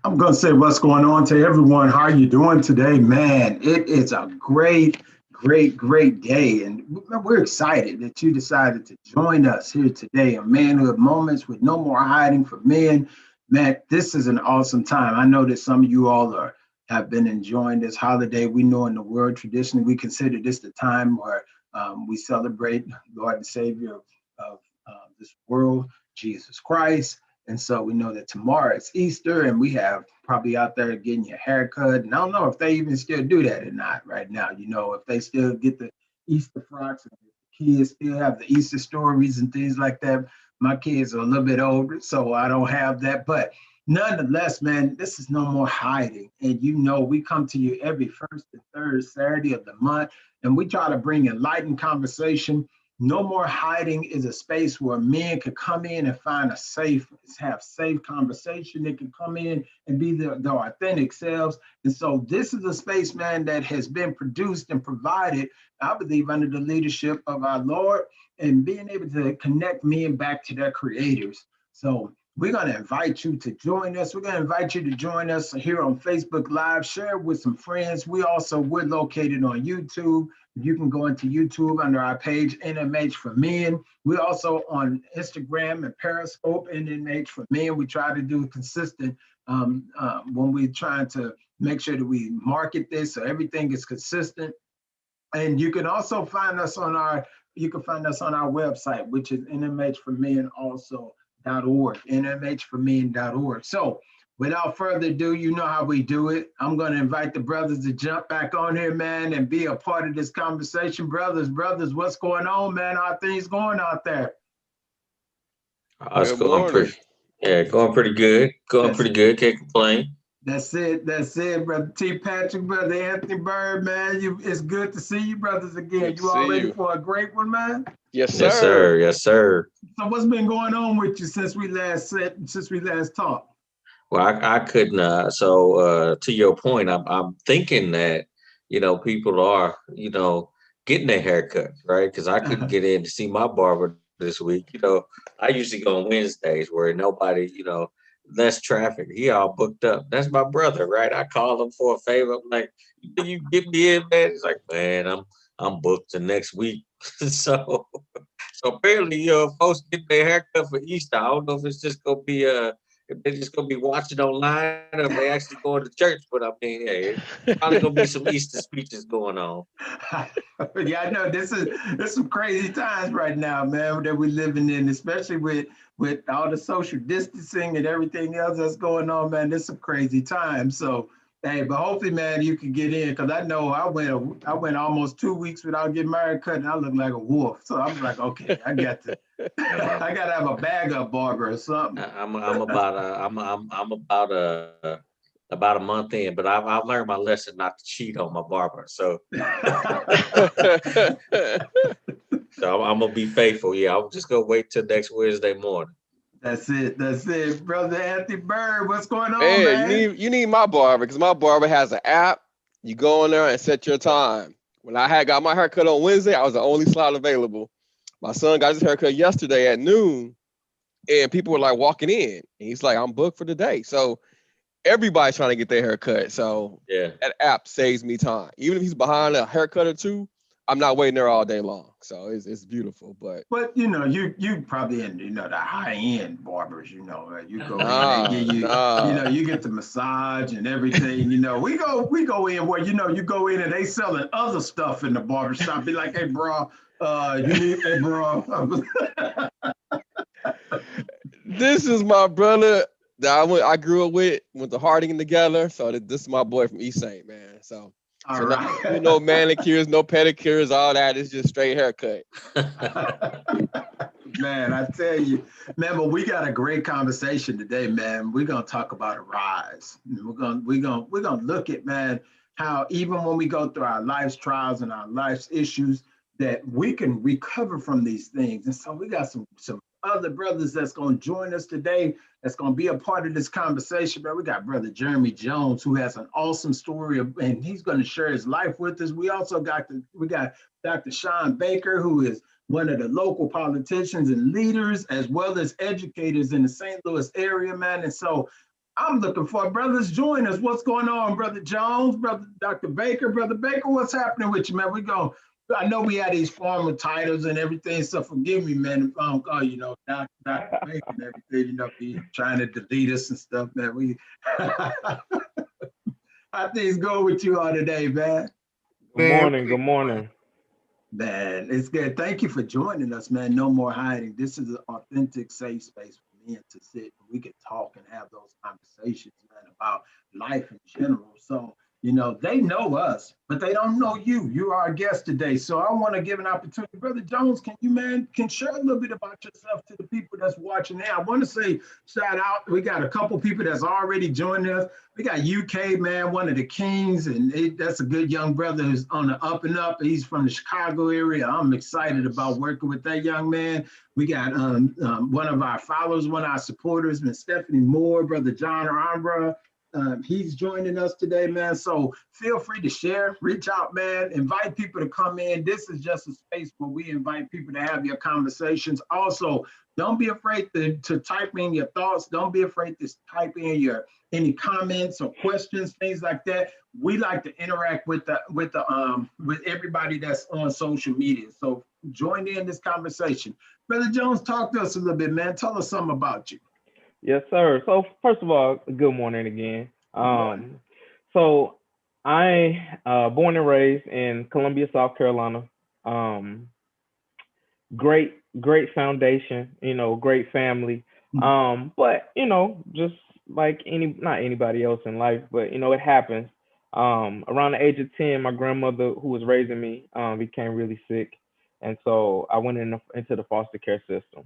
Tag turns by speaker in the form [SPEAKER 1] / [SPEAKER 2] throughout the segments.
[SPEAKER 1] I'm going to say what's going on to everyone. How are you doing today, man? It is a great day, and we're excited that you decided to join us here today on Manhood Moments with No More Hiding for Men. Man, this is an awesome time. I know that some of you all are have been enjoying this holiday. We know in the world traditionally we consider this the time where we celebrate Lord and Savior of this world, Jesus Christ. And so we know that tomorrow it's Easter, and we have probably out there getting your haircut. And I don't know if they even still do that or not right now. If they still get the Easter frocks, and the kids still have the Easter stories and things like that. My kids are a little bit older, so I don't have that. But nonetheless, man, this is no more hiding. And we come to you every first and third Saturday of the month, and we try to bring enlightened conversation. No More Hiding is a space where men can come in and have safe conversation. They can come in and be their authentic selves. And so this is a space, man, that has been produced and provided, I believe, under the leadership of our Lord, and being able to connect men back to their creators. So we're going to invite you to join us. We're going to invite you to join us here on Facebook Live, share with some friends. We're located on YouTube. You can go into YouTube under our page, NMH for Men. We're also on Instagram and Periscope, NMH for Men. We try to do consistent when we're trying to make sure that we market this so everything is consistent. And you can also find us on our website, which is nmhformen.org, nmhformen.org. So without further ado, you know how we do it. I'm going to invite the brothers to jump back on here, man, and be a part of this conversation. Brothers, what's going on, man? How are things going out there?
[SPEAKER 2] It's
[SPEAKER 3] Good
[SPEAKER 2] going
[SPEAKER 3] morning.
[SPEAKER 2] pretty, yeah, going pretty good. Going
[SPEAKER 1] That's
[SPEAKER 2] pretty good. Can't complain.
[SPEAKER 1] that's it, brother T. Patrick, brother Anthony Bird, man. It's good to see you, brothers, again.
[SPEAKER 3] Good to
[SPEAKER 1] You all
[SPEAKER 3] see
[SPEAKER 1] ready
[SPEAKER 3] you.
[SPEAKER 1] for a great one, man?
[SPEAKER 3] Yes,
[SPEAKER 2] Yes, sir.
[SPEAKER 3] sir.
[SPEAKER 2] Yes, sir.
[SPEAKER 1] So what's been going on with you since we last talked?
[SPEAKER 2] Well, I couldn't. So, to your point, I'm thinking that people are getting their haircuts, right? Because I couldn't get in to see my barber this week. I usually go on Wednesdays where nobody, less traffic. He all booked up. That's my brother, right? I called him for a favor. I'm like, you get me in, man. He's like, man, I'm booked the next week. so So apparently, folks get their haircut for Easter. I don't know if it's just gonna be if they're just gonna be watching online or if they actually going to church. But I mean, hey, probably gonna be some Easter speeches going on.
[SPEAKER 1] Yeah, I know this some crazy times right now, man, that we're living in, especially with all the social distancing and everything else that's going on, man. There's some crazy times. So hey, but hopefully, man, you can get in because I know I went almost 2 weeks without getting my hair cut, and I look like a wolf. So I'm like, okay, I got to
[SPEAKER 2] Yeah,
[SPEAKER 1] I gotta have a bag up barber or something.
[SPEAKER 2] I'm about a month in, but I've learned my lesson not to cheat on my barber. So I'm gonna be faithful. Yeah, I'm just gonna wait till next Wednesday morning.
[SPEAKER 1] That's it, brother Anthony Bird. What's going on,
[SPEAKER 3] Man, you
[SPEAKER 1] man?
[SPEAKER 3] need you need my barber because my barber has an app. You go in there and set your time. When I had got my haircut on Wednesday, I was the only slot available. My son got his haircut yesterday at noon, and people were like walking in, and he's like, "I'm booked for the day." So everybody's trying to get their haircut. So
[SPEAKER 2] Yeah.
[SPEAKER 3] that app saves me time. Even if he's behind a haircut or two, I'm not waiting there all day long. So it's beautiful. But
[SPEAKER 1] But you probably in the high end barbers. You go in, they give
[SPEAKER 3] nah,
[SPEAKER 1] you
[SPEAKER 3] nah.
[SPEAKER 1] you get the massage and everything. We go in where you go in and they selling other stuff in the barber shop. Be like, hey bro, hey bro.
[SPEAKER 3] This is my brother that I grew up with, went to Harding together. So this is my boy from East Saint, man.
[SPEAKER 1] All
[SPEAKER 3] So now you
[SPEAKER 1] right.
[SPEAKER 3] no manicures, no pedicures, all that. It's just straight haircut.
[SPEAKER 1] Man, I tell you, man, but we got a great conversation today, man. We're gonna talk about a rise. We're gonna look at, man, how even when we go through our life's trials and our life's issues, that we can recover from these things. And so we got some other brothers that's gonna join us today. That's gonna be a part of this conversation, bro. We got brother Jeremy Jones, who has an awesome story, and he's gonna share his life with us. We got Dr. Shawn Baker, who is one of the local politicians and leaders, as well as educators in the St. Louis area, man. And so I'm looking for brothers join us. What's going on, Brother Jones, Brother Dr. Baker? Brother Baker, what's happening with you, man? I know we had these formal titles and everything, so forgive me, man, if I don't call you know Dr. Baker and everything, be trying to delete us and stuff, man. How things go with you all today, man?
[SPEAKER 4] Good morning. Good morning.
[SPEAKER 1] Man, it's good. Thank you for joining us, man. No more hiding. This is an authentic, safe space for men to sit and we can talk and have those conversations, man, about life in general. So, they know us, but they don't know you. You are our guest today. So I want to give an opportunity. Brother Jones, can share a little bit about yourself to the people that's watching now? I want to say shout out. We got a couple people that's already joined us. We got UK, man, one of the kings, and that's a good young brother who's on the up and up. He's from the Chicago area. I'm excited about working with that young man. We got one of our followers, one of our supporters, Miss Stephanie Moore, Brother John Armbra. He's joining us today, man. So feel free to share, reach out, man, invite people to come in. This is just a space where we invite people to have your conversations. Also, don't be afraid to type in your thoughts. Don't be afraid to type in any comments or questions, things like that. We like to interact with everybody that's on social media. So join in this conversation. Brother Jones, talk to us a little bit, man. Tell us something about you.
[SPEAKER 4] Yes, sir. So first of all, good morning again. So I born and raised in Columbia, South Carolina. Great foundation, great family. But just like not anybody else in life, but it happens. Around the age of 10, my grandmother, who was raising me, became really sick, and so I went into the foster care system.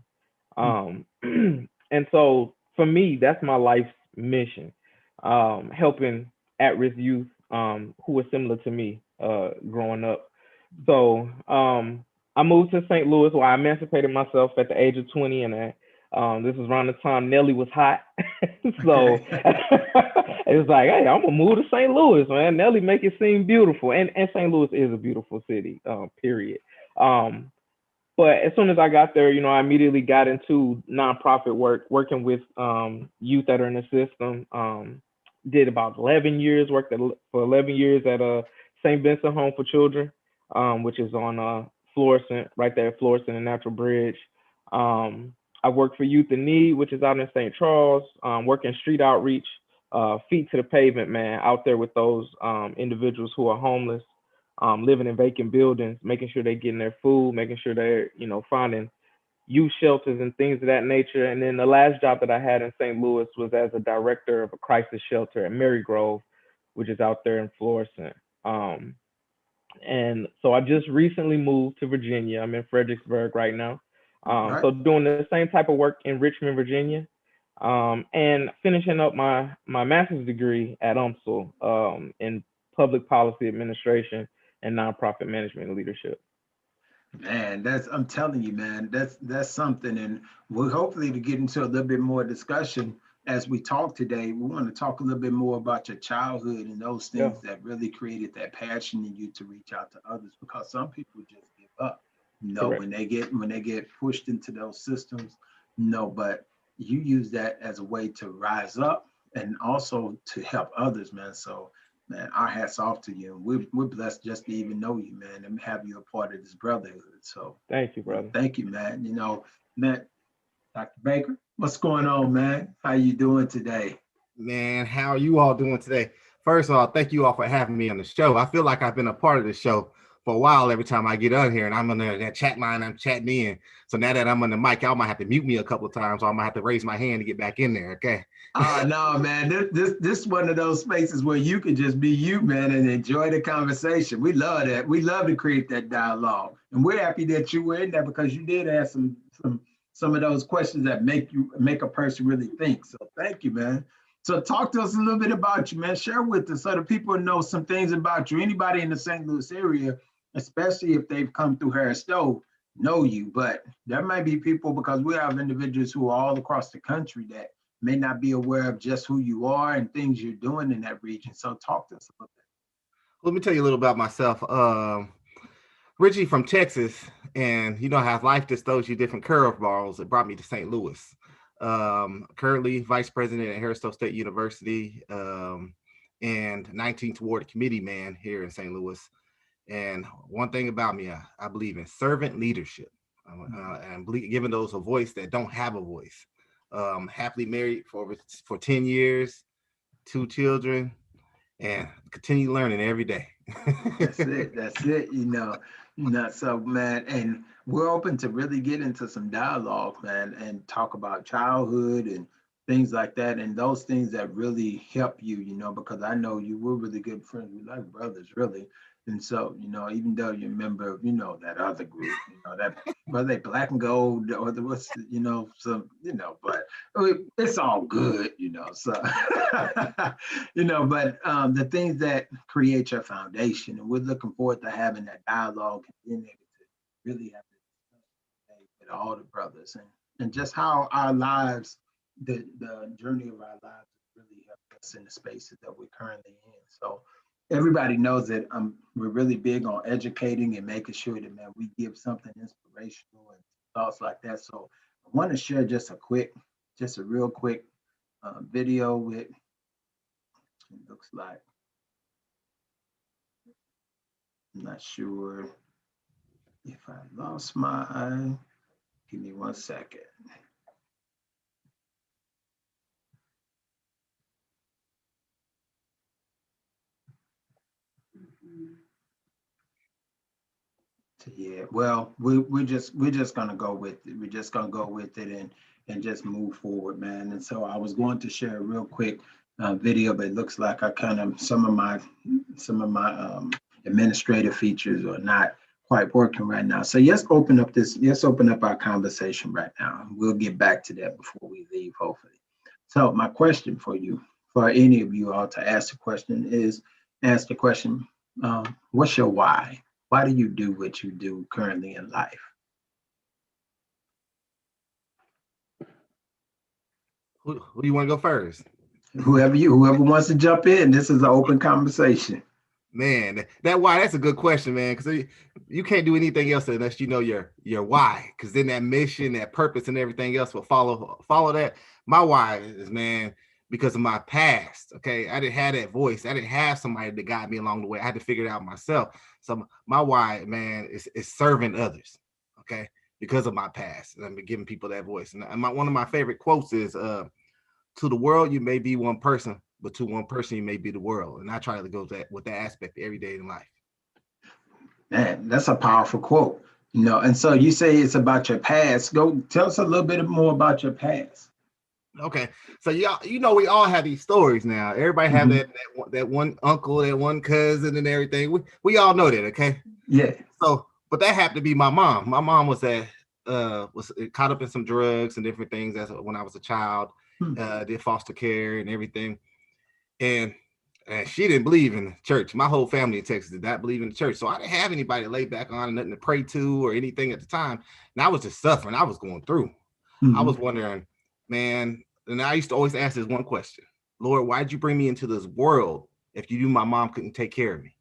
[SPEAKER 4] And so for me, that's my life's mission, helping at-risk youth who were similar to me growing up. So I moved to St. Louis where I emancipated myself at the age of 20, and this was around the time Nelly was hot. So it was like, hey, I'm gonna move to St. Louis, man. Nelly make it seem beautiful, and St. Louis is a beautiful city, period. But as soon as I got there, I immediately got into nonprofit work, working with youth that are in the system. Did about 11 years, worked for 11 years at St. Vincent Home for Children, which is on Florissant, right there at Florissant and Natural Bridge. I worked for Youth in Need, which is out in St. Charles, working street outreach, feet to the pavement, man, out there with those individuals who are homeless. Living in vacant buildings, making sure they're getting their food, making sure they're, finding youth shelters and things of that nature. And then the last job that I had in St. Louis was as a director of a crisis shelter at Marygrove, which is out there in Florissant. And so I just recently moved to Virginia. I'm in Fredericksburg right now. So doing the same type of work in Richmond, Virginia, and finishing up my master's degree at UMSL in public policy administration and nonprofit management and leadership.
[SPEAKER 1] Man, I'm telling you, man, that's something. And we're hopefully to get into a little bit more discussion as we talk today. We want to talk a little bit more about your childhood and those things that really created that passion in you to reach out to others, because some people just give up, when they get pushed into those systems, but you use that as a way to rise up and also to help others, man. So man, our hats off to you. We're blessed just to even know you, man, and have you a part of this brotherhood. So
[SPEAKER 4] thank you, brother.
[SPEAKER 1] Thank you, man. Man, Dr. Baker, what's going on, man? How you doing today?
[SPEAKER 5] Man, how are you all doing today? First of all, thank you all for having me on the show. I feel like I've been a part of the show for a while every time I get on here, and I'm on that chat line, I'm chatting in. So now that I'm on the mic, y'all might have to mute me a couple of times, or I might have to raise my hand to get back in there, okay?
[SPEAKER 1] No, man, this one of those spaces where you can just be you, man, and enjoy the conversation. We love that. We love to create that dialogue, and we're happy that you were in there because you did ask some of those questions that make a person really think. So thank you, man. So talk to us a little bit about you, man. Share with us so the people know some things about you. Anybody in the St. Louis area, especially if they've come through Harris Stowe, know you, but there might be people, because we have individuals who are all across the country that may not be aware of just who you are and things you're doing in that region. So talk to us a little bit.
[SPEAKER 5] Let me tell you a little about myself. Richie from Texas, and how life just throws you different curveballs. It brought me to St. Louis. Currently vice president at Harrisville State University, and 19th Ward committee man here in St. Louis. And one thing about me, I believe in servant leadership, and giving those a voice that don't have a voice. Happily married for 10 years, 2 children, and continue learning every day.
[SPEAKER 1] That's it. That's it. So man, and we're open to really get into some dialogue, man, and talk about childhood and things like that, and those things that really help you, because I know you were really good friends. We like brothers, really. And so, even though you're a member of, that other group, that whether they black and gold or the what's, some, but it's all good, So, but the things that create your foundation, and we're looking forward to having that dialogue and being able to really have this discussion with all the brothers, and just how our lives, the journey of our lives really helped us in the spaces that we're currently in. So everybody knows that we're really big on educating and making sure that, man, we give something inspirational and thoughts like that. So I want to share just a real quick video with, it looks like, I'm not sure if I lost give me 1 second. Yeah, well, we're just gonna go with it. We're just gonna go with it and just move forward, man. And so I was going to share a real quick video, but it looks like I kind of some of my administrative features are not quite working right now. So let's open up our conversation right now. We'll get back to that before we leave, hopefully. So my question for you, for any of you all to ask the question, what's your why? Why do you do what you do currently in life?
[SPEAKER 5] Who do you want to go first?
[SPEAKER 1] Whoever wants to jump in, this is an open conversation.
[SPEAKER 5] Man, that's a good question, man, because you can't do anything else unless you know your why, because then that mission, that purpose, and everything else will follow that. My why is, man, because of my past. Okay, I didn't have that voice. I didn't have somebody that guided me along the way. I had to figure it out myself. So my why, man, is serving others. Okay, because of my past, and I've been giving people that voice. And one of my favorite quotes is, "To the world, you may be one person, but to one person, you may be the world." And I try to go with that aspect every day in life.
[SPEAKER 1] Man, that's a powerful quote. And so you say it's about your past. Go tell us a little bit more about your past.
[SPEAKER 5] Okay, so y'all, we all have these stories now. Everybody have that one uncle, that one cousin, and everything. We all know that, okay?
[SPEAKER 1] Yeah.
[SPEAKER 5] So, but that happened to be my mom. My mom was caught up in some drugs and different things when I was a child. Did foster care and everything, and she didn't believe in the church. My whole family in Texas did not believe in the church, so I didn't have anybody to lay back on and nothing to pray to or anything at the time. And I was just suffering. I was going through. I was wondering, man. And I used to always ask this one question: Lord, why'd you bring me into this world if you knew my mom couldn't take care of me?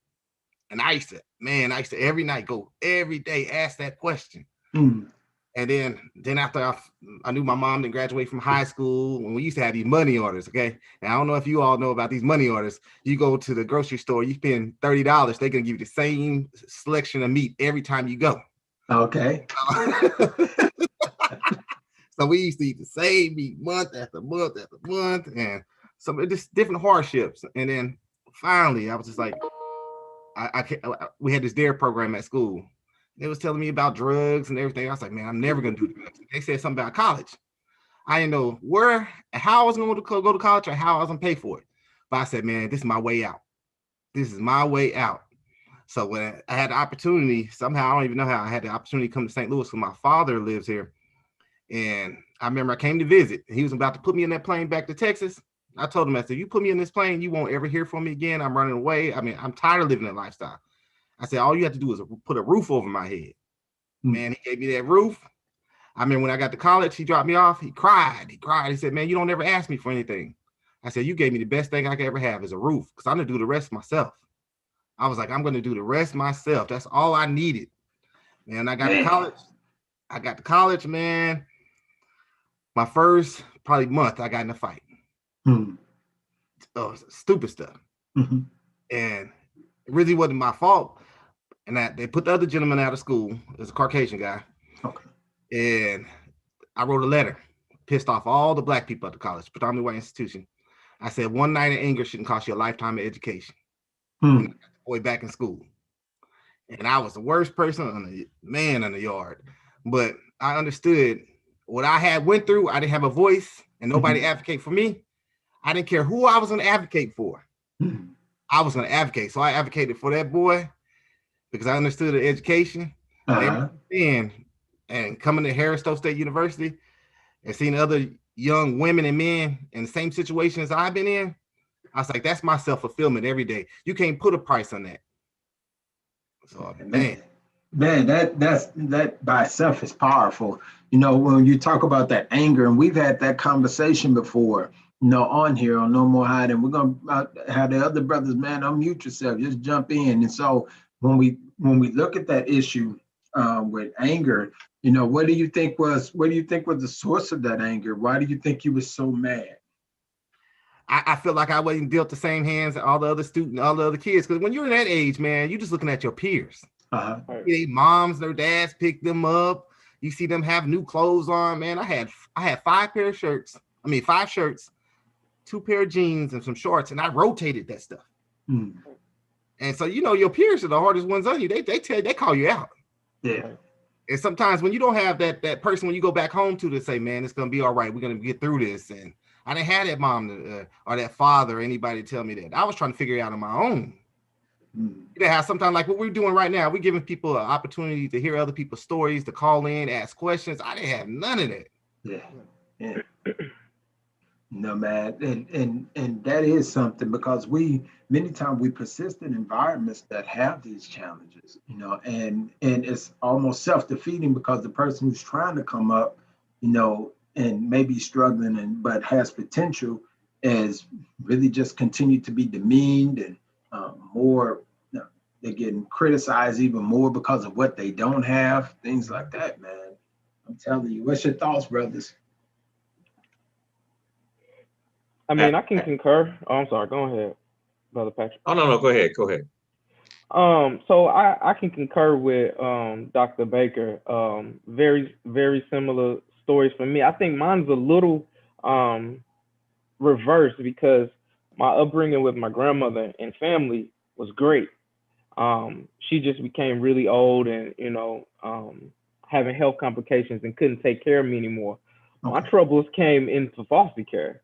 [SPEAKER 5] And I used to every night go every day ask that question. And then after I knew my mom didn't graduate from high school, when we used to have these money orders, okay? And I don't know if you all know about these money orders. You go to the grocery store, you spend $30, they're gonna give you the same selection of meat every time you go.
[SPEAKER 1] Okay.
[SPEAKER 5] So we used to eat the same meat month after month after month, and some just different hardships. And then finally, I was just like, we had this DARE program at school. They was telling me about drugs and everything. I was like, man, I'm never gonna do drugs. They said something about college. I didn't know how I was going to go to college or how I was gonna pay for it. But I said, man, this is my way out. This is my way out. So when I had the opportunity, somehow I don't even know how I had the opportunity to come to St. Louis, because my father lives here. And I remember I came to visit. He was about to put me in that plane back to Texas. I told him, I said, you put me in this plane, you won't ever hear from me again. I'm running away. I mean, I'm tired of living that lifestyle. I said, all you have to do is put a roof over my head. Man, he gave me that roof. I mean, when I got to college, he dropped me off. He cried. He said, man, you don't ever ask me for anything. I said, you gave me the best thing I could ever have is a roof, because I'm going to do the rest myself. I was like, I'm going to do the rest myself. That's all I needed. Man, I got to college, man. my first probably month, I got in a fight. Stupid stuff.
[SPEAKER 1] Mm-hmm.
[SPEAKER 5] And it really wasn't my fault. And that they put the other gentleman out of school. It was a Caucasian guy.
[SPEAKER 1] Okay.
[SPEAKER 5] And I wrote a letter, pissed off all the black people at the college, predominantly white institution. I said, one night in anger shouldn't cost you a lifetime of education. And I got the boy back in school. And I was the worst person in the yard. But I understood what I had went through. I didn't have a voice and nobody advocate for me. I didn't care who I was going to advocate for. I was going to advocate. So I advocated for that boy because I understood the education. And coming to Harris Stowe State University and seeing other young women and men in the same situations I've been in, I was like, that's my self-fulfillment every day. You can't put a price on that. So, man,
[SPEAKER 1] that by itself is powerful. You know, when you talk about that anger, and we've had that conversation before, you know, on here on No More Hiding, we're gonna have the other brothers, man, unmute yourself, just jump in. And so when we look at that issue with anger, you know, what do you think was the source of that anger? Why do you think you was so mad?
[SPEAKER 5] I feel like I wasn't dealt the same hands as all the other students, all the other kids. Because when you're in that age, man, you're just looking at your peers. Their moms, their dads pick them up. You see them have new clothes on, man. I had 5 shirts, 2 pair of jeans, and some shorts, and I rotated that stuff. And so, you know, your peers are the hardest ones on you. They call you out.
[SPEAKER 1] Yeah.
[SPEAKER 5] And sometimes when you don't have that person when you go back home to say, man, it's gonna be all right. We're gonna get through this. And I didn't have that mom or that father or anybody to tell me that. I was trying to figure it out on my own. You know how sometimes like what we're doing right now, we're giving people an opportunity to hear other people's stories, to call in, ask questions. I didn't have none of that.
[SPEAKER 1] Yeah. No, man, and that is something, because many times we persist in environments that have these challenges, you know, and it's almost self-defeating because the person who's trying to come up, you know, and maybe struggling but has potential is really just continue to be demeaned and more, you know, they're getting criticized even more because of what they don't have, things like that, man. I'm telling you, what's your thoughts, brothers?
[SPEAKER 4] I mean, I can concur. Oh, I'm sorry. Go ahead, Brother Patrick.
[SPEAKER 2] Oh, no, go ahead.
[SPEAKER 4] So I can concur with Dr. Baker. Very, very similar stories for me. I think mine's a little reversed because my upbringing with my grandmother and family was great. She just became really old and, you know, having health complications and couldn't take care of me anymore. My troubles came into foster care.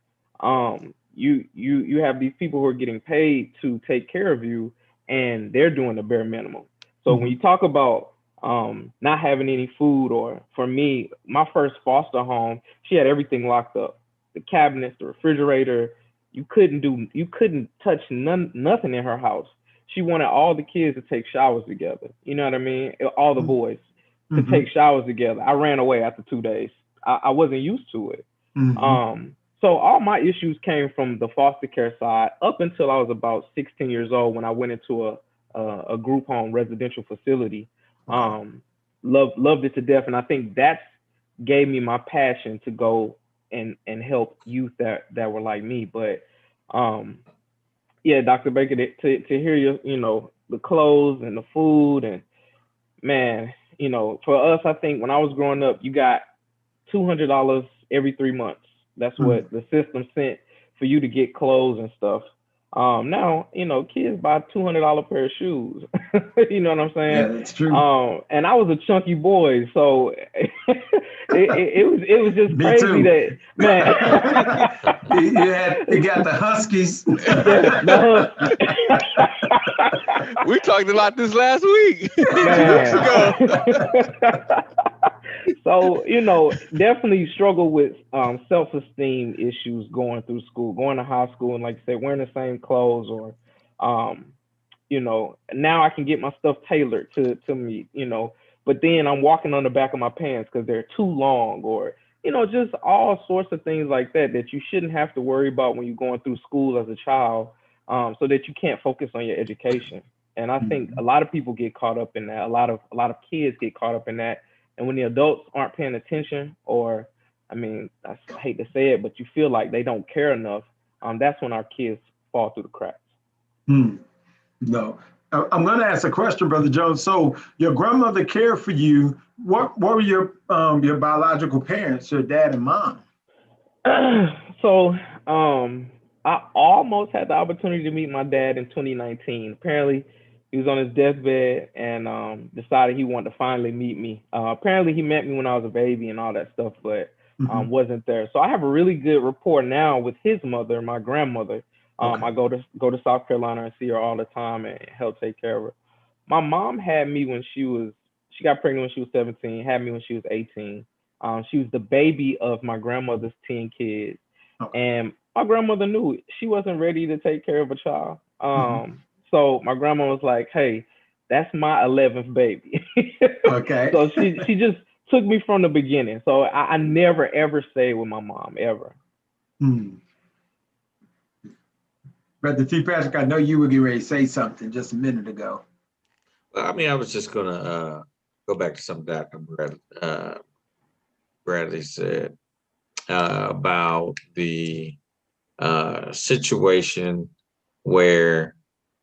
[SPEAKER 4] You have these people who are getting paid to take care of you, and they're doing the bare minimum. So when you talk about not having any food, or for me, my first foster home, she had everything locked up, the cabinets, the refrigerator. You couldn't touch nothing in her house. She wanted all the kids to take showers together. You know what I mean? All the boys to take showers together. I ran away after 2 days. I wasn't used to it. So all my issues came from the foster care side up until I was about 16 years old, when I went into a group home residential facility. Loved it to death. And I think that's gave me my passion to go and help youth that were like me. But yeah, Dr. Baker, to hear you know, the clothes and the food, and man, you know, for us, I think when I was growing up, you got $200 every 3 months. That's what the system sent for you to get clothes and stuff. Now, you know, kids buy $200 pair of shoes. You know what I'm saying?
[SPEAKER 1] Yeah, that's true.
[SPEAKER 4] And I was a chunky boy, so it was just crazy
[SPEAKER 1] too.
[SPEAKER 4] that, man.
[SPEAKER 1] You got the Huskies.
[SPEAKER 3] We talked about this last week.
[SPEAKER 4] So, you know, definitely struggle with self-esteem issues going through school, going to high school, and like I said, wearing the same clothes, or you know, now I can get my stuff tailored to me, you know, but then I'm walking on the back of my pants because they're too long, or, you know, just all sorts of things like that you shouldn't have to worry about when you're going through school as a child, so that you can't focus on your education. And I think a lot of people get caught up in that. A lot of kids get caught up in that. And when the adults aren't paying attention, or I mean, I hate to say it, but you feel like they don't care enough. That's when our kids fall through the cracks.
[SPEAKER 1] No. I'm going to ask a question, Brother Jones. So your grandmother cared for you. What were your biological parents, your dad and mom?
[SPEAKER 4] So I almost had the opportunity to meet my dad in 2019. Apparently, he was on his deathbed and decided he wanted to finally meet me. Apparently, he met me when I was a baby and all that stuff, but wasn't there. So I have a really good rapport now with his mother, my grandmother. I go to South Carolina and see her all the time and help take care of her. My mom had me when she got pregnant when she was 17, had me when she was 18. She was the baby of my grandmother's 10 kids. And my grandmother knew she wasn't ready to take care of a child. So my grandma was like, hey, that's my 11th baby.
[SPEAKER 1] Okay.
[SPEAKER 4] So she just took me from the beginning. So I never, ever stayed with my mom, ever.
[SPEAKER 1] Brother T. Patrick, I know you were getting ready to say something just a minute ago.
[SPEAKER 2] Well, I mean, I was just going to go back to something that Bradley said about the situation where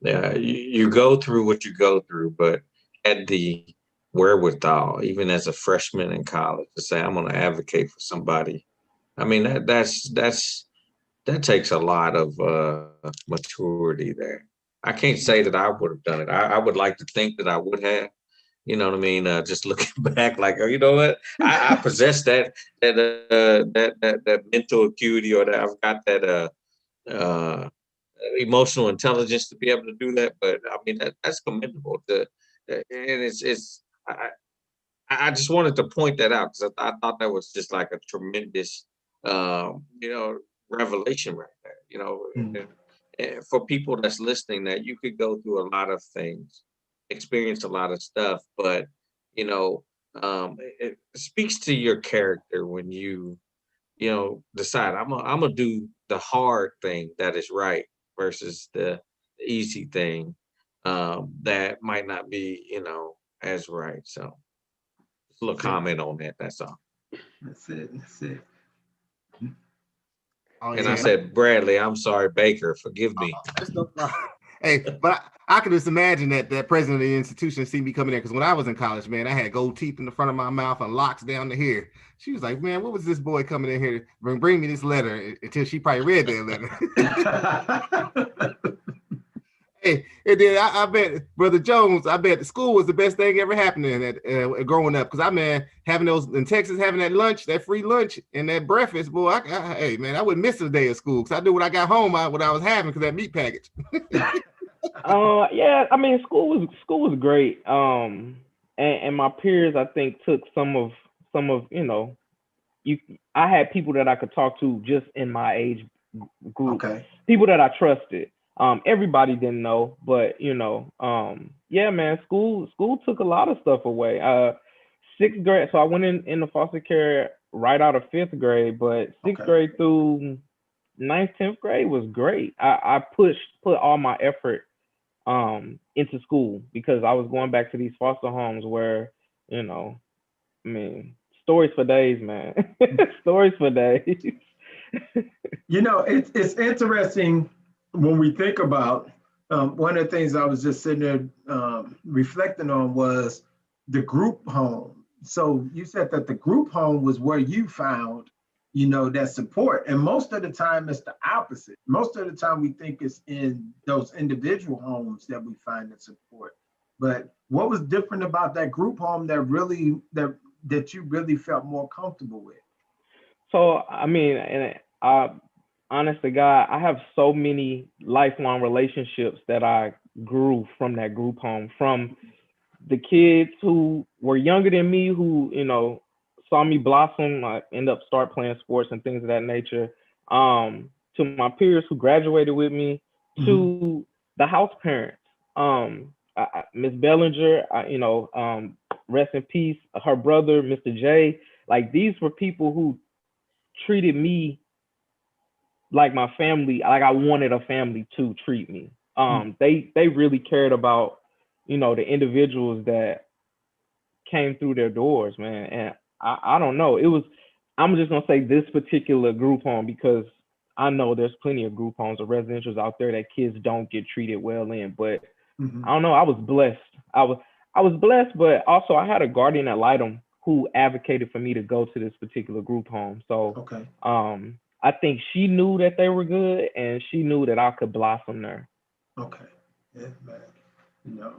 [SPEAKER 2] you go through what you go through, but had the wherewithal, even as a freshman in college, to say, I'm going to advocate for somebody. I mean, that takes a lot of maturity there. I can't say that I would have done it. I would like to think that I would have. You know what I mean? Just looking back, like, oh, you know what? I possess that mental acuity, or that I've got that emotional intelligence to be able to do that. But I mean, that's commendable. And I just wanted to point that out because I thought that was just like a tremendous, revelation right there. And for people that's listening, that you could go through a lot of things, experience a lot of stuff, but it speaks to your character when you decide I'm gonna do the hard thing that is right versus the easy thing that might not be as right. So just a little comment on that. That's all.
[SPEAKER 1] That's it.
[SPEAKER 5] Oh,
[SPEAKER 2] And
[SPEAKER 5] yeah.
[SPEAKER 2] I said, Bradley, I'm sorry, Baker, forgive me.
[SPEAKER 5] That's no problem. Hey, but I could just imagine that president of the institution see me coming there, because when I was in college, man, I had gold teeth in the front of my mouth and locks down to here. She was like, man, what was this boy coming in here to bring me this letter? Until she probably read that letter. Hey, and then I bet, Brother Jones, I bet the school was the best thing ever happening at growing up. Because having those in Texas, having that lunch, that free lunch and that breakfast, boy, hey, man, I wouldn't miss a day of school, because I knew when I got home what I was having, because that meat package.
[SPEAKER 4] Yeah, I mean, school was great. And my peers, I think, took some of I had people that I could talk to just in my age group, people that I trusted. Everybody didn't know, but yeah, man, school took a lot of stuff away. 6th grade, so I went in the foster care right out of 5th grade, but 6th grade through 9th, 10th grade was great. I put all my effort into school, because I was going back to these foster homes where, I mean, stories for days, man. Stories for days.
[SPEAKER 1] It's interesting when we think about one of the things I was just sitting there reflecting on was the group home. So you said that the group home was where you found, that support. And most of the time it's the opposite. Most of the time we think it's in those individual homes that we find the support. But what was different about that group home that you really felt more comfortable with?
[SPEAKER 4] So, I mean, and honest to God, I have so many lifelong relationships that I grew from that group home, from the kids who were younger than me, who, saw me blossom. I end up start playing sports and things of that nature, to my peers who graduated with me, to the house parents. Miss Bellinger, rest in peace, her brother, Mr. J. Like, these were people who treated me like my family, like I wanted a family to treat me. They really cared about, the individuals that came through their doors, man. And I don't know, it was I'm just gonna say this particular group home because I know there's plenty of group homes or residentials out there that kids don't get treated well in. But
[SPEAKER 1] Mhm.
[SPEAKER 4] I don't know. I was blessed. I was blessed, but also I had a guardian ad litem who advocated for me to go to this particular group home. So
[SPEAKER 1] Okay.
[SPEAKER 4] I think she knew that they were good, and she knew that I could blossom there.
[SPEAKER 1] Okay. Yeah, man. You know,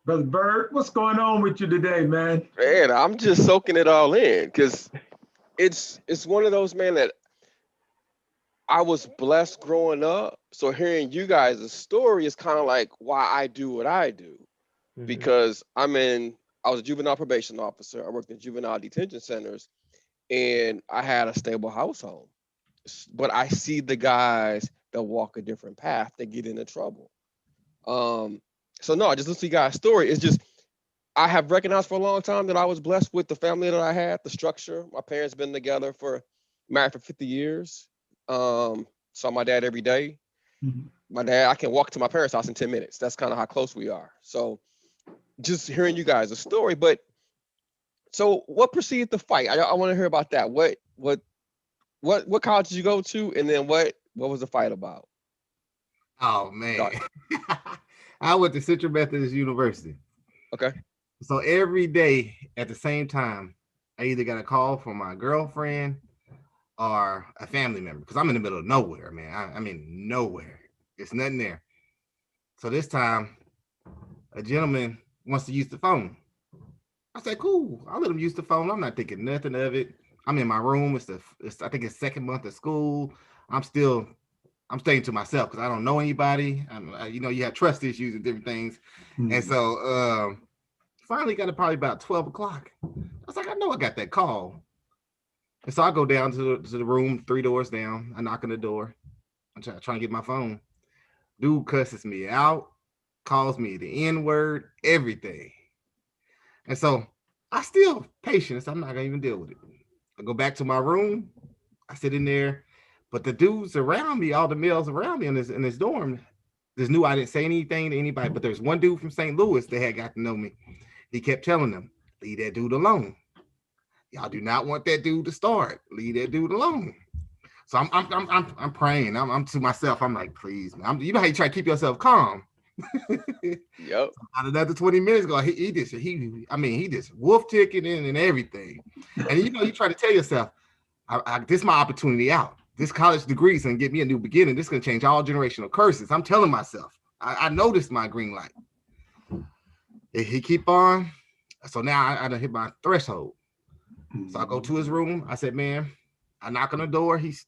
[SPEAKER 1] Brother Bird, what's going on with you today, man?
[SPEAKER 3] Man, I'm just soaking it all in because it's one of those, man, that I was blessed growing up. So hearing you guys' story is kind of like why I do what I do.
[SPEAKER 4] Hmm.
[SPEAKER 3] Because I was a juvenile probation officer. I worked in juvenile detention centers and I had a stable household. But I see the guys that walk a different path that get into trouble. Um, so no, I just listen to you guys' story. It's just I have recognized for a long time that I was blessed with the family that I had, the structure. My parents been together for married for 50 years. Saw my dad every day.
[SPEAKER 1] Mhm.
[SPEAKER 3] My dad, I can walk to my parents' house in 10 minutes. That's kind of how close we are. So just hearing you guys' story, but so what preceded the fight? I want to hear about that. What college did you go to, and then what was the fight about?
[SPEAKER 5] Oh man.
[SPEAKER 3] Start.
[SPEAKER 5] I went to Central Methodist University.
[SPEAKER 3] Okay.
[SPEAKER 5] So every day at the same time, I either got a call from my girlfriend or a family member because I'm in the middle of nowhere, man. I mean, nowhere. It's nothing there. So this time, a gentleman wants to use the phone. I said, cool. I'll let him use the phone. I'm not thinking nothing of it. I'm in my room. I think it's second month of school. I'm staying to myself because I don't know anybody. You have trust issues and different things. And
[SPEAKER 1] Mhm.
[SPEAKER 5] so finally got it probably about 12 o'clock. I was like, I know I got that call. And so I go down to the room, 3 doors down. I knock on the door. I'm trying to get my phone. Dude cusses me out, calls me the N-word, everything. And so I still patient. So I'm not gonna even deal with it. I go back to my room. I sit in there, but the dudes around me, all the males around me in this dorm, just knew I didn't say anything to anybody. But there's one dude from St. Louis that had got to know me. He kept telling them, leave that dude alone. Y'all do not want that dude to start. Leave that dude alone. So I'm praying. I'm to myself. I'm like, please, man. You know how you try to keep yourself calm.
[SPEAKER 3] Yep.
[SPEAKER 5] About another 20 minutes ago, he just wolf ticketing and everything. And you try to tell yourself, this is my opportunity out. This college degree is gonna get me a new beginning. This is gonna change all generational curses. I'm telling myself, I know this is my green light. He keep on. So now I done hit my threshold. So I go to his room. I said, man, I knock on the door. He's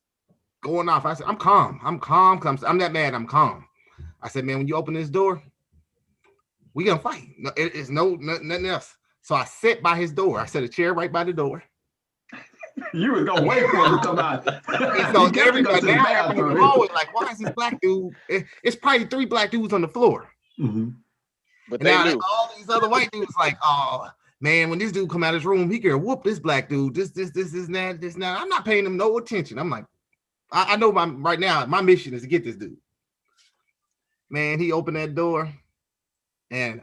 [SPEAKER 5] going off. I said, I'm calm. I'm calm. I'm that mad. I'm calm. I said, man, when you open this door, we gonna fight. No, it's nothing else. So I sit by his door. I set a chair right by the door.
[SPEAKER 1] You was gonna wait for him to come out.
[SPEAKER 5] And so
[SPEAKER 1] You got to go to the bathroom.
[SPEAKER 5] always like, why is this black dude? It's probably 3 black dudes on the floor.
[SPEAKER 1] Mm-hmm.
[SPEAKER 3] But
[SPEAKER 5] And
[SPEAKER 3] they
[SPEAKER 5] now
[SPEAKER 3] knew.
[SPEAKER 5] all these other white dudes like, oh man, when this dude come out of his room, he can whoop this black dude. This, now. I'm not paying him no attention. I'm like, I know right now, my mission is to get this dude. Man, he opened that door, and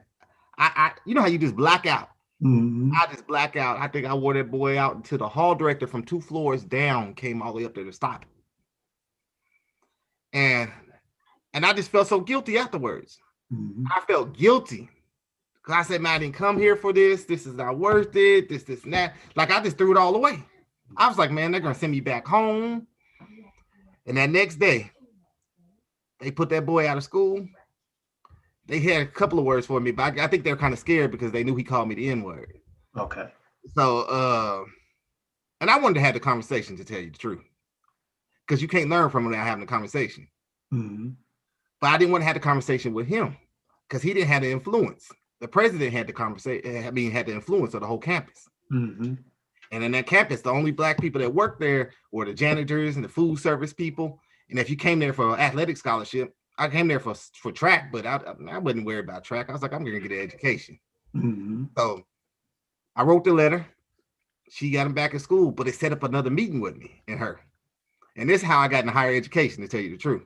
[SPEAKER 5] I you know how you just black out.
[SPEAKER 1] Mm-hmm.
[SPEAKER 5] I just black out. I think I wore that boy out until the hall director from 2 floors down came all the way up there to stop it. And I just felt so guilty afterwards.
[SPEAKER 1] Mm-hmm.
[SPEAKER 5] I felt guilty because I said, man, I didn't come here for this. This is not worth it. This and that. Like I just threw it all away. I was like, man, they're gonna send me back home. And that next day, they put that boy out of school. They had a couple of words for me, but I think they're kind of scared because they knew he called me the N-word.
[SPEAKER 1] Okay.
[SPEAKER 5] So, and I wanted to have the conversation, to tell you the truth, because you can't learn from without having a conversation.
[SPEAKER 1] Mm-hmm.
[SPEAKER 5] But I didn't want to have the conversation with him because he didn't have the influence. The president had the conversation. Had the influence of the whole campus.
[SPEAKER 1] Mm-hmm.
[SPEAKER 5] And in that campus, the only black people that worked there were the janitors and the food service people. And if you came there for an athletic scholarship, I came there for track, but I wasn't worried about track. I was like, I'm going to get an education.
[SPEAKER 1] Mm-hmm.
[SPEAKER 5] So I wrote the letter. She got him back at school, but it set up another meeting with me and her. And this is how I got into higher education, to tell you the truth.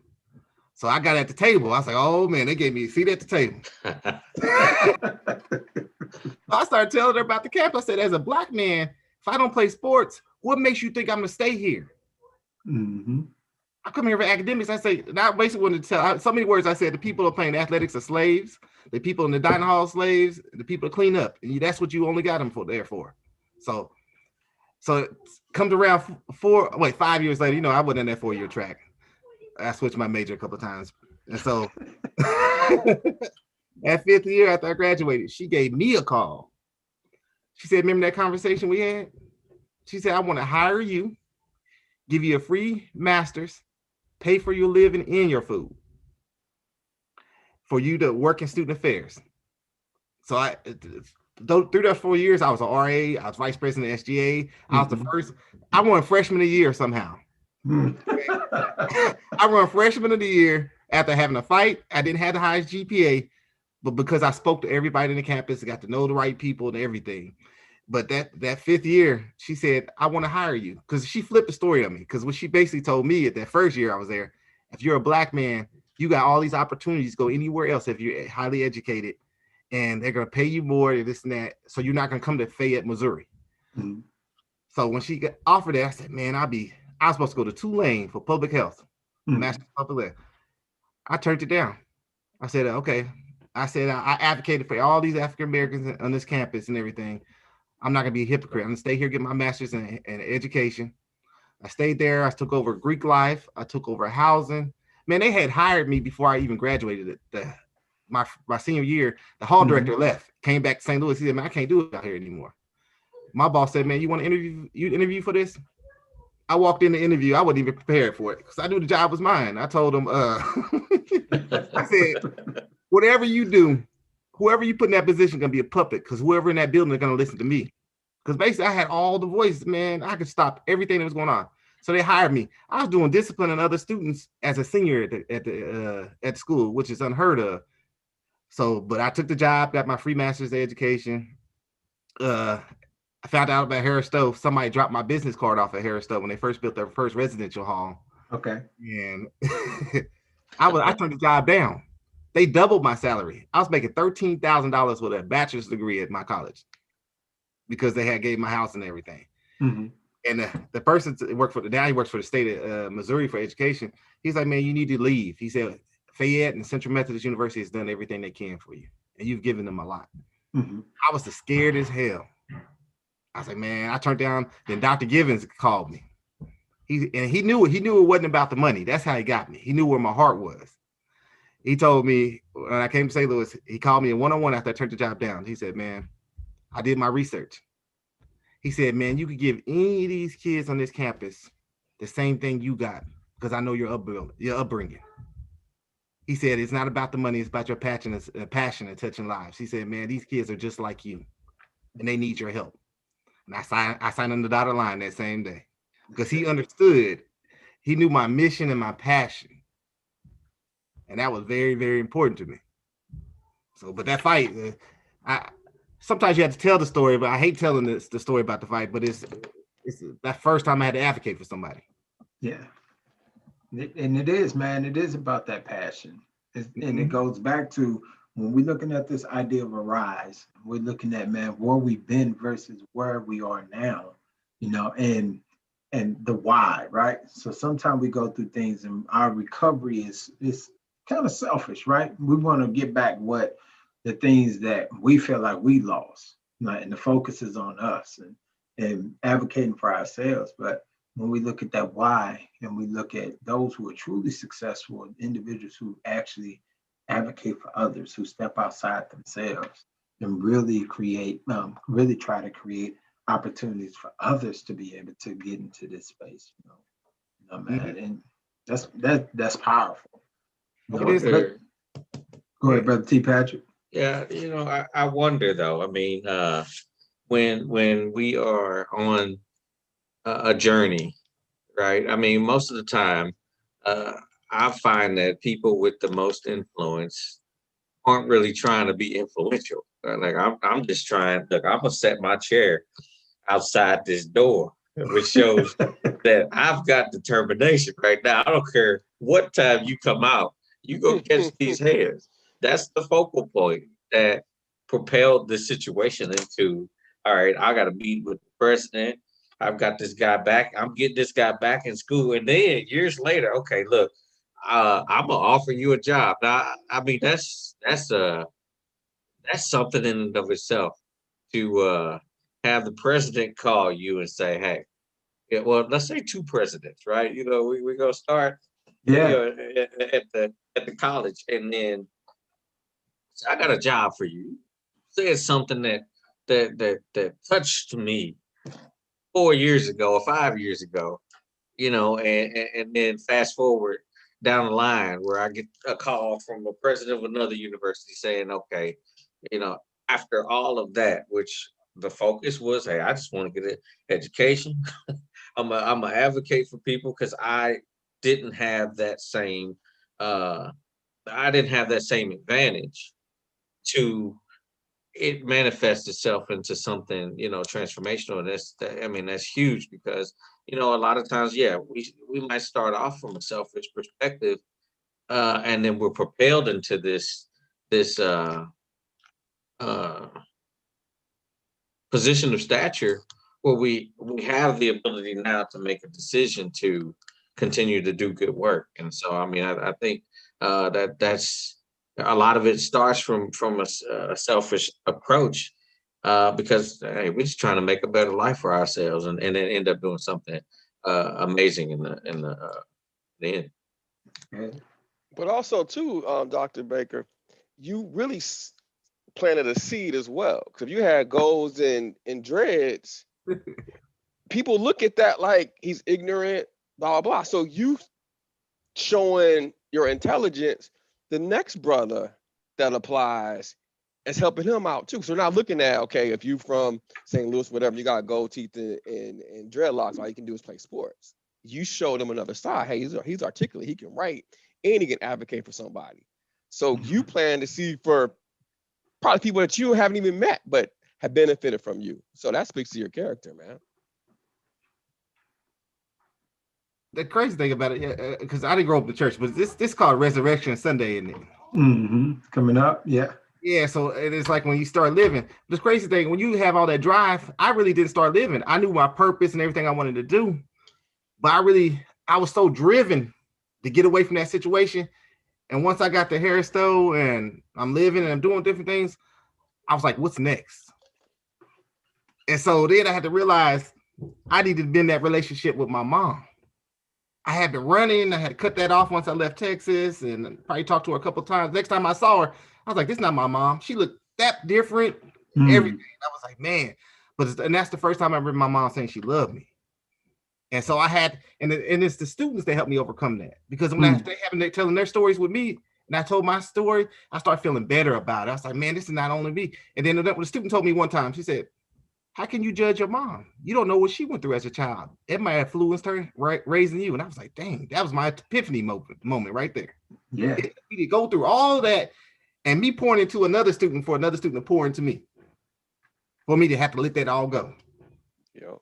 [SPEAKER 5] So I got at the table. I was like, oh man, they gave me a seat at the table. I started telling her about the campus. I said, as a black man, if I don't play sports, what makes you think I'm gonna stay here?
[SPEAKER 1] Mm-hmm.
[SPEAKER 5] I come here for academics. I say, not basically wanted to tell so many words. I said the people who are playing athletics are slaves. The people in the dining hall slaves. The people to clean up. And that's what you only got them there for. So it comes around 5 years later. I wasn't in that 4-year track. I switched my major a couple of times, and so at 5th year after I graduated, she gave me a call. She said, "Remember that conversation we had?" She said, "I want to hire you, give you a free master's, pay for your living and your food, for you to work in student affairs." So through those 4 years, I was an RA, I was vice president of SGA. I was the first, I won freshman of the year somehow. I won freshman of the year after having a fight. I didn't have the highest GPA, but because I spoke to everybody in the campus, I got to know the right people and everything. But that 5th year, she said, "I want to hire you," because she flipped the story on me. Because what she basically told me at that first year I was there, if you're a Black man, you got all these opportunities to go anywhere else if you're highly educated, and they're going to pay you more and this and that. So you're not going to come to Fayette, Missouri. Mm-hmm. So when she got offered that, I said, man, I was supposed to go to Tulane for public health, master's public health. I turned it down. I said, okay. I said, I advocated for all these African Americans on this campus and everything. I'm not going to be a hypocrite. I'm going to stay here, get my master's in education. I stayed there. I took over Greek life. I took over housing. Man, they had hired me before I even graduated. My senior year, the hall director left, came back to St. Louis. He said, "Man, I can't do it out here anymore." My boss said, "Man, you want to interview for this?" I walked in the interview. I wasn't even prepared for it because I knew the job was mine. I told him, I said, "Whatever you do, whoever you put in that position is going to be a puppet, because whoever in that building is going to listen to me." Because basically I had all the voices, man. I could stop everything that was going on. So they hired me. I was doing discipline and other students as a senior at the school, which is unheard of. So, but I took the job, got my free master's of education. I found out about Harris Stowe. Somebody dropped my business card off at Harris Stowe when they first built their first residential hall.
[SPEAKER 1] Okay.
[SPEAKER 5] And I turned the job down. They doubled my salary. I was making $13,000 with a bachelor's degree at my college because they had gave my house and everything. Mm-hmm. And the person worked for he works for the state of Missouri for education. He's like, "Man, you need to leave." He said, "Fayette and Central Methodist University has done everything they can for you, and you've given them a lot." Mm-hmm. I was scared as hell. I was like, man, I turned down. Then Dr. Givens called me. He knew it wasn't about the money. That's how he got me. He knew where my heart was. He told me when I came to St. Louis, he called me in one-on-one after I turned the job down. He said, "Man, I did my research." He said, "Man, you could give any of these kids on this campus the same thing you got, because I know your upbringing." He said, "It's not about the money, it's about your passion and touching lives." He said, "Man, these kids are just like you, and they need your help." And I signed on the dotted line that same day because he understood. He knew my mission and my passion, and that was very, very important to me. So, but that fight, sometimes you have to tell the story, but I hate telling the story about the fight. But it's that first time I had to advocate for somebody.
[SPEAKER 1] Yeah. And it is, man, it is about that passion. And it goes back to when we're looking at this idea of a rise, we're looking at, man, where we've been versus where we are now, and the why, right? So sometimes we go through things and our recovery is kind of selfish, right? We want to get back what the things that we feel like we lost, right? And the focus is on us and advocating for ourselves. But when we look at that why, and we look at those who are truly successful, individuals who actually advocate for others, who step outside themselves and really really try to create opportunities for others to be able to get into this space, man. And that's powerful.
[SPEAKER 2] Go
[SPEAKER 1] ahead, Brother T. Patrick.
[SPEAKER 2] Yeah, I wonder though. I mean, when we are on a journey, right? I mean, most of the time, I find that people with the most influence aren't really trying to be influential. Like I'm just trying. Look, I'm gonna set my chair outside this door, which shows that I've got determination right now. I don't care what time you come out, you go catch these hands. That's the focal point that propelled the situation into, all right, I got to meet with the president. I've got this guy back. I'm getting this guy back in school. And then years later, okay, look, I'm gonna offer you a job. Now, I mean, that's something in and of itself to have the president call you and say, hey, yeah, well, let's say two presidents, right? We're gonna start,
[SPEAKER 1] Yeah.
[SPEAKER 2] at the college, and then I got a job for you. Said something that touched me 4 years ago or 5 years ago, and then fast forward down the line where I get a call from a president of another university saying, okay, you know, after all of that, which the focus was, hey, I just want to get an education. I'm a advocate for people because didn't have that same uh I didn't have that same advantage to it manifests itself into something, transformational. I mean, that's huge because, a lot of times, yeah, we might start off from a selfish perspective, and then we're propelled into this uh position of stature where we have the ability now to make a decision to continue to do good work. And so, I mean, I think that's a lot of it starts from a selfish approach, because hey, we're just trying to make a better life for ourselves, and then end up doing something amazing in the end.
[SPEAKER 1] Yeah.
[SPEAKER 3] But also too, Dr. Baker, you really planted a seed as well. Because if you had goals and dreads, people look at that like he's ignorant, blah blah blah. So you showing your intelligence, the next brother that applies is helping him out too. So we're not looking at, okay, if you from St. Louis, whatever, you got gold teeth and dreadlocks, all you can do is play sports. You showed him another side. Hey, he's articulate, he can write, and he can advocate for somebody. So you plan to see for probably people that you haven't even met, but have benefited from you. So that speaks to your character, man.
[SPEAKER 5] The crazy thing about it, yeah, because I didn't grow up in the church, but this called Resurrection Sunday, isn't it?
[SPEAKER 1] Coming up, yeah.
[SPEAKER 5] Yeah, so it is like when you start living. The crazy thing, when you have all that drive, I really didn't start living. I knew my purpose and everything I wanted to do, but I was so driven to get away from that situation. And once I got the hair stove and I'm living and I'm doing different things, I was like, what's next? And so then I had to realize I needed to be in that relationship with my mom. I had been running. I had to cut that off once I left Texas and probably talked to her a couple of times. Next time I saw her, I was like, this is not my mom. She looked that different, everything. I was like, man. And that's the first time I remember my mom saying she loved me. And so I had, and it's the students that helped me overcome that. Because when they're telling their stories with me, and I told my story, I started feeling better about it. I was like, man, this is not only me. And then when the student told me one time, she said, how can you judge your mom? You don't know what she went through as a child. It might have influenced her raising you. And I was like, dang, that was my epiphany moment right there.
[SPEAKER 1] Yeah.
[SPEAKER 5] We go through all that and me pouring into another student for another student to pour into me. For me to have to let that all go.
[SPEAKER 3] Yeah.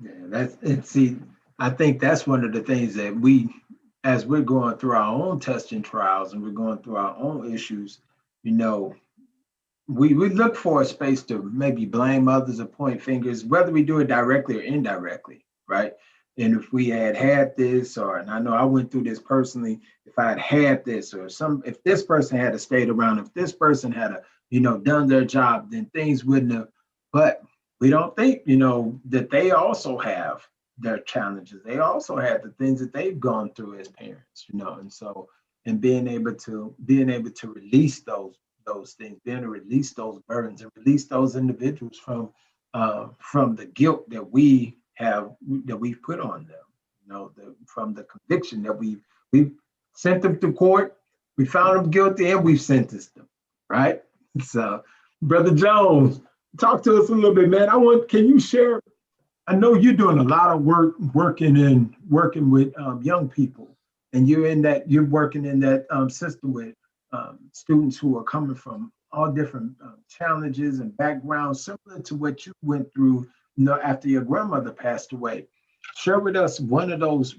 [SPEAKER 1] Yeah, that's it. See, I think that's one of the things that as we're going through our own testing trials and we're going through our own issues, we look for a space to maybe blame others or point fingers, whether we do it directly or indirectly, right? And if we had this, and I know I went through this personally, if I had this, or if this person had stayed around, if this person had done their job, then things wouldn't have. But we don't think, that they also have their challenges. They also have the things that they've gone through as parents, and so, and being able to release those things, being able to release those burdens and release those individuals from the guilt that we've put on them, from the conviction that we've sent them to court, we found them guilty, and we've sentenced them, right? So, Brother Jones, talk to us a little bit, man. Can you share? I know you're doing a lot of work working with young people, and you're working in that system with students who are coming from all different challenges and backgrounds, similar to what you went through, after your grandmother passed away. Share with us one of those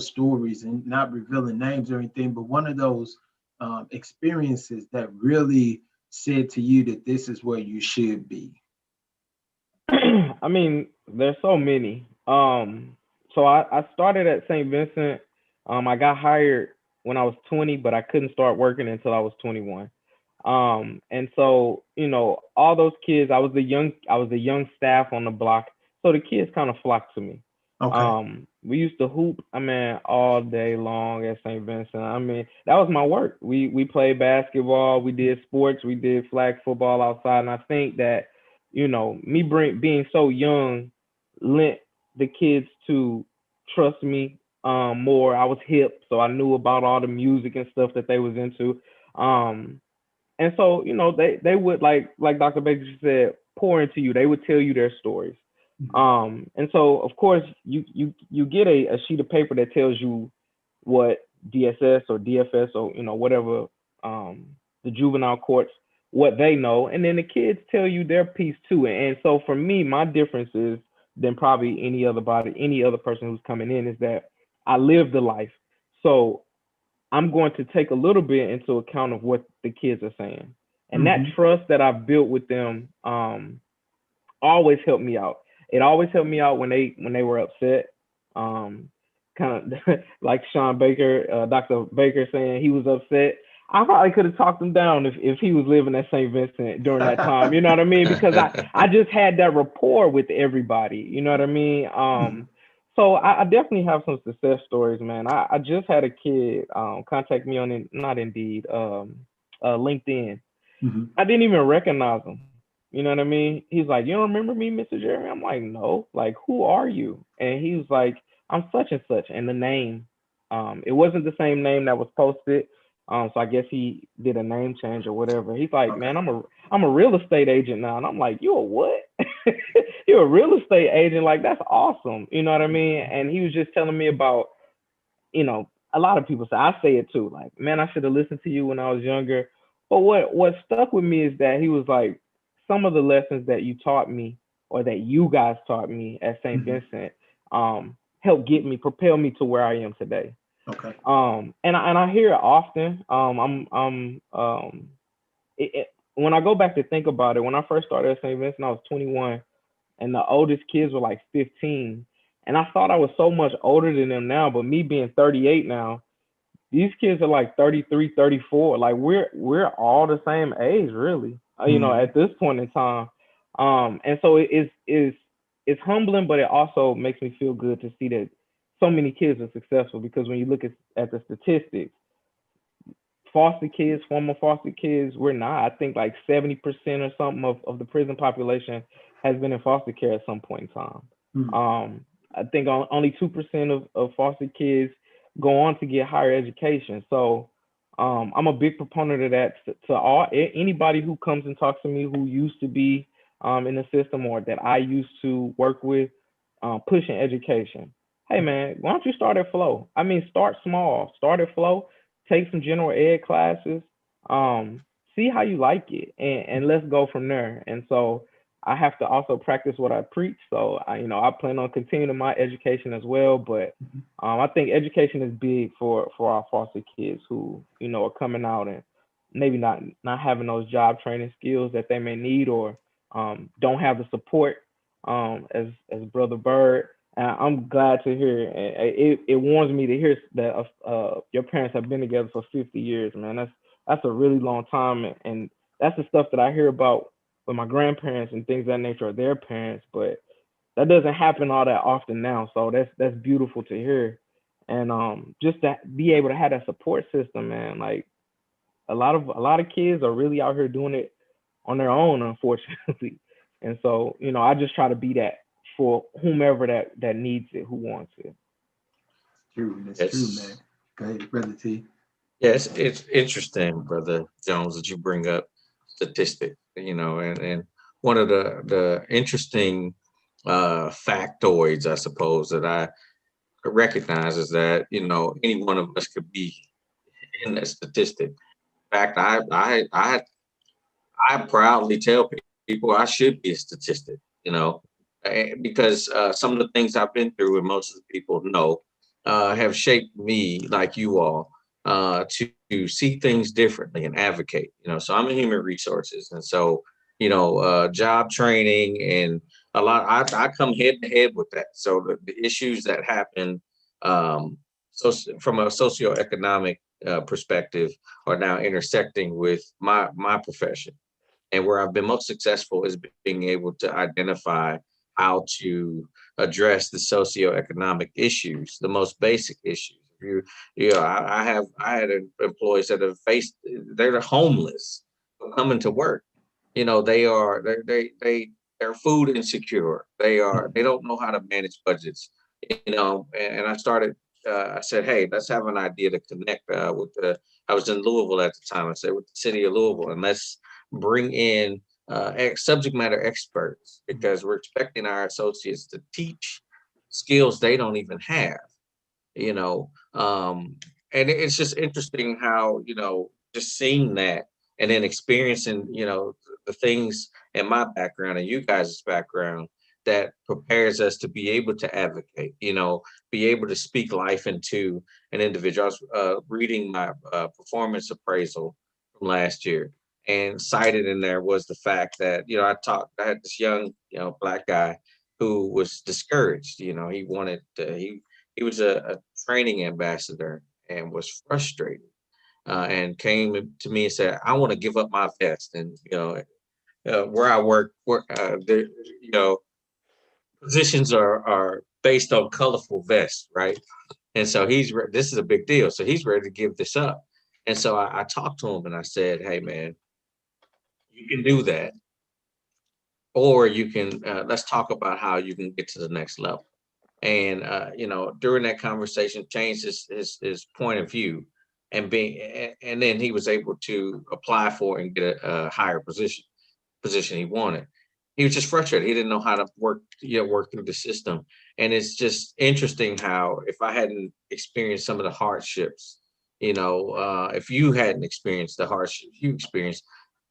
[SPEAKER 1] stories, and not revealing names or anything, but one of those experiences that really said to you that this is where you should be.
[SPEAKER 4] I mean, there's so many. So I started at St. Vincent. I got hired when I was 20, but I couldn't start working until I was 21. And so, all those kids, I was the young staff on the block. So the kids kind of flocked to me.
[SPEAKER 1] Okay.
[SPEAKER 4] We used to hoop, I mean, all day long at St. Vincent. I mean, that was my work. We played basketball, we did sports, we did flag football outside. And I think that, me being so young lent the kids to trust me more. I was hip, so I knew about all the music and stuff that they was into. Um, and so, they would like Dr. Baker said, pour into you. They would tell you their stories. And so of course you get a sheet of paper that tells you what DSS or DFS or whatever the juvenile courts what they know, and then the kids tell you their piece too. And so for me, my difference is than probably any other person who's coming in is that I live the life. So I'm going to take a little bit into account of what the kids are saying. And that
[SPEAKER 1] Mm-hmm.
[SPEAKER 4] trust that I've built with them always helped me out. It always helped me out when they were upset. Kind of like Shawn Baker, Dr. Baker saying he was upset. I probably could have talked him down if he was living at St. Vincent during that time. You know what I mean? Because I just had that rapport with everybody. You know what I mean? So I definitely have some success stories, man. I just had a kid contact me on not Indeed, LinkedIn.
[SPEAKER 1] Mm-hmm.
[SPEAKER 4] I didn't even recognize him. You know what I mean? He's like, "You don't remember me, Mr. Jeremy?" I'm like, "No." Like, "Who are you?" And he was like, "I'm such and such." And the name, it wasn't the same name that was posted. So I guess he did a name change or whatever. He's like,
[SPEAKER 1] Okay.
[SPEAKER 4] "Man, I'm a real estate agent now." And I'm like, "You a what?" "You're a real estate agent? Like, that's awesome." You know what I mean? And he was just telling me about, a lot of people say, I say it too, like, "Man, I should have listened to you when I was younger." But what stuck with me is that he was like, some of the lessons that you taught me or that you guys taught me at St.
[SPEAKER 1] Mm-hmm.
[SPEAKER 4] Vincent helped propel me to where I am today.
[SPEAKER 1] Okay.
[SPEAKER 4] And I hear it often. When I go back to think about it, when I first started at St. Vincent, I was 21, and the oldest kids were like 15. And I thought I was so much older than them now, but me being 38 now, these kids are like 33, 34. Like we're all the same age, really.
[SPEAKER 1] Mm-hmm.
[SPEAKER 4] At this point in time. And so it's humbling, but it also makes me feel good to see that so many kids are successful, because when you look at the statistics, foster kids, former foster kids, we're not. I think like 70% or something of the prison population has been in foster care at some point in time.
[SPEAKER 1] Mm-hmm.
[SPEAKER 4] I think only 2% of foster kids go on to get higher education. So I'm a big proponent of that to all anybody who comes and talks to me who used to be in the system or that I used to work with, pushing education. Hey man, why don't you start at Flow? I mean, start small. Start at Flow, take some general ed classes, see how you like it, and let's go from there. And so I have to also practice what I preach. So I plan on continuing my education as well. But I think education is big for our foster kids who are coming out and maybe not having those job training skills that they may need, or don't have the support, as Brother Bird. I'm glad to hear. It warms me to hear that your parents have been together for 50 years, man. That's a really long time, and that's the stuff that I hear about with my grandparents and things of that nature, or their parents. But that doesn't happen all that often now. So that's beautiful to hear, and just to be able to have that support system, man. Like a lot of kids are really out here doing it on their own, unfortunately. And so, I just try to be that for whomever that needs it, who wants it.
[SPEAKER 1] True. That's true, man.
[SPEAKER 2] It's
[SPEAKER 1] Go ahead, Brother T.
[SPEAKER 2] yes, it's interesting, Brother Jones, that you bring up statistic, and one of the interesting factoids, I suppose, that I recognize is that, any one of us could be in that statistic. In fact, I proudly tell people I should be a statistic, because some of the things I've been through, and most of the people know, have shaped me, like you all, to see things differently and advocate. So I'm in human resources, and so job training and a lot. I come head to head with that. So the issues that happen, so from a socioeconomic perspective, are now intersecting with my profession, and where I've been most successful is being able to identify how to address the socioeconomic issues, the most basic issues. I had employees that have faced, they're homeless coming to work. You know, they're food insecure. They don't know how to manage budgets. You know, and I started. I said, hey, let's have an idea to connect with the. I was in Louisville at the time. I said with the city of Louisville, and let's bring in subject matter experts because we're expecting our associates to teach skills they don't even have. You know, and it's just interesting how just seeing that and then experiencing the things in my background and you guys' background that prepares us to be able to advocate, be able to speak life into an individual. I was reading my performance appraisal from last year, and cited in there was the fact that I had this young black guy who was discouraged. He wanted he was a training ambassador and was frustrated, and came to me and said, I want to give up my vest. And where I work, positions are based on colorful vests, right? And so this is a big deal. So he's ready to give this up. And so I talked to him and I said, hey man, you can do that, or you can let's talk about how you can get to the next level. And during that conversation, changed his point of view, and then he was able to apply for and get a higher position he wanted. He was just frustrated. He didn't know how to work through the system. And it's just interesting how, if I hadn't experienced some of the hardships, if you hadn't experienced the hardships you experienced,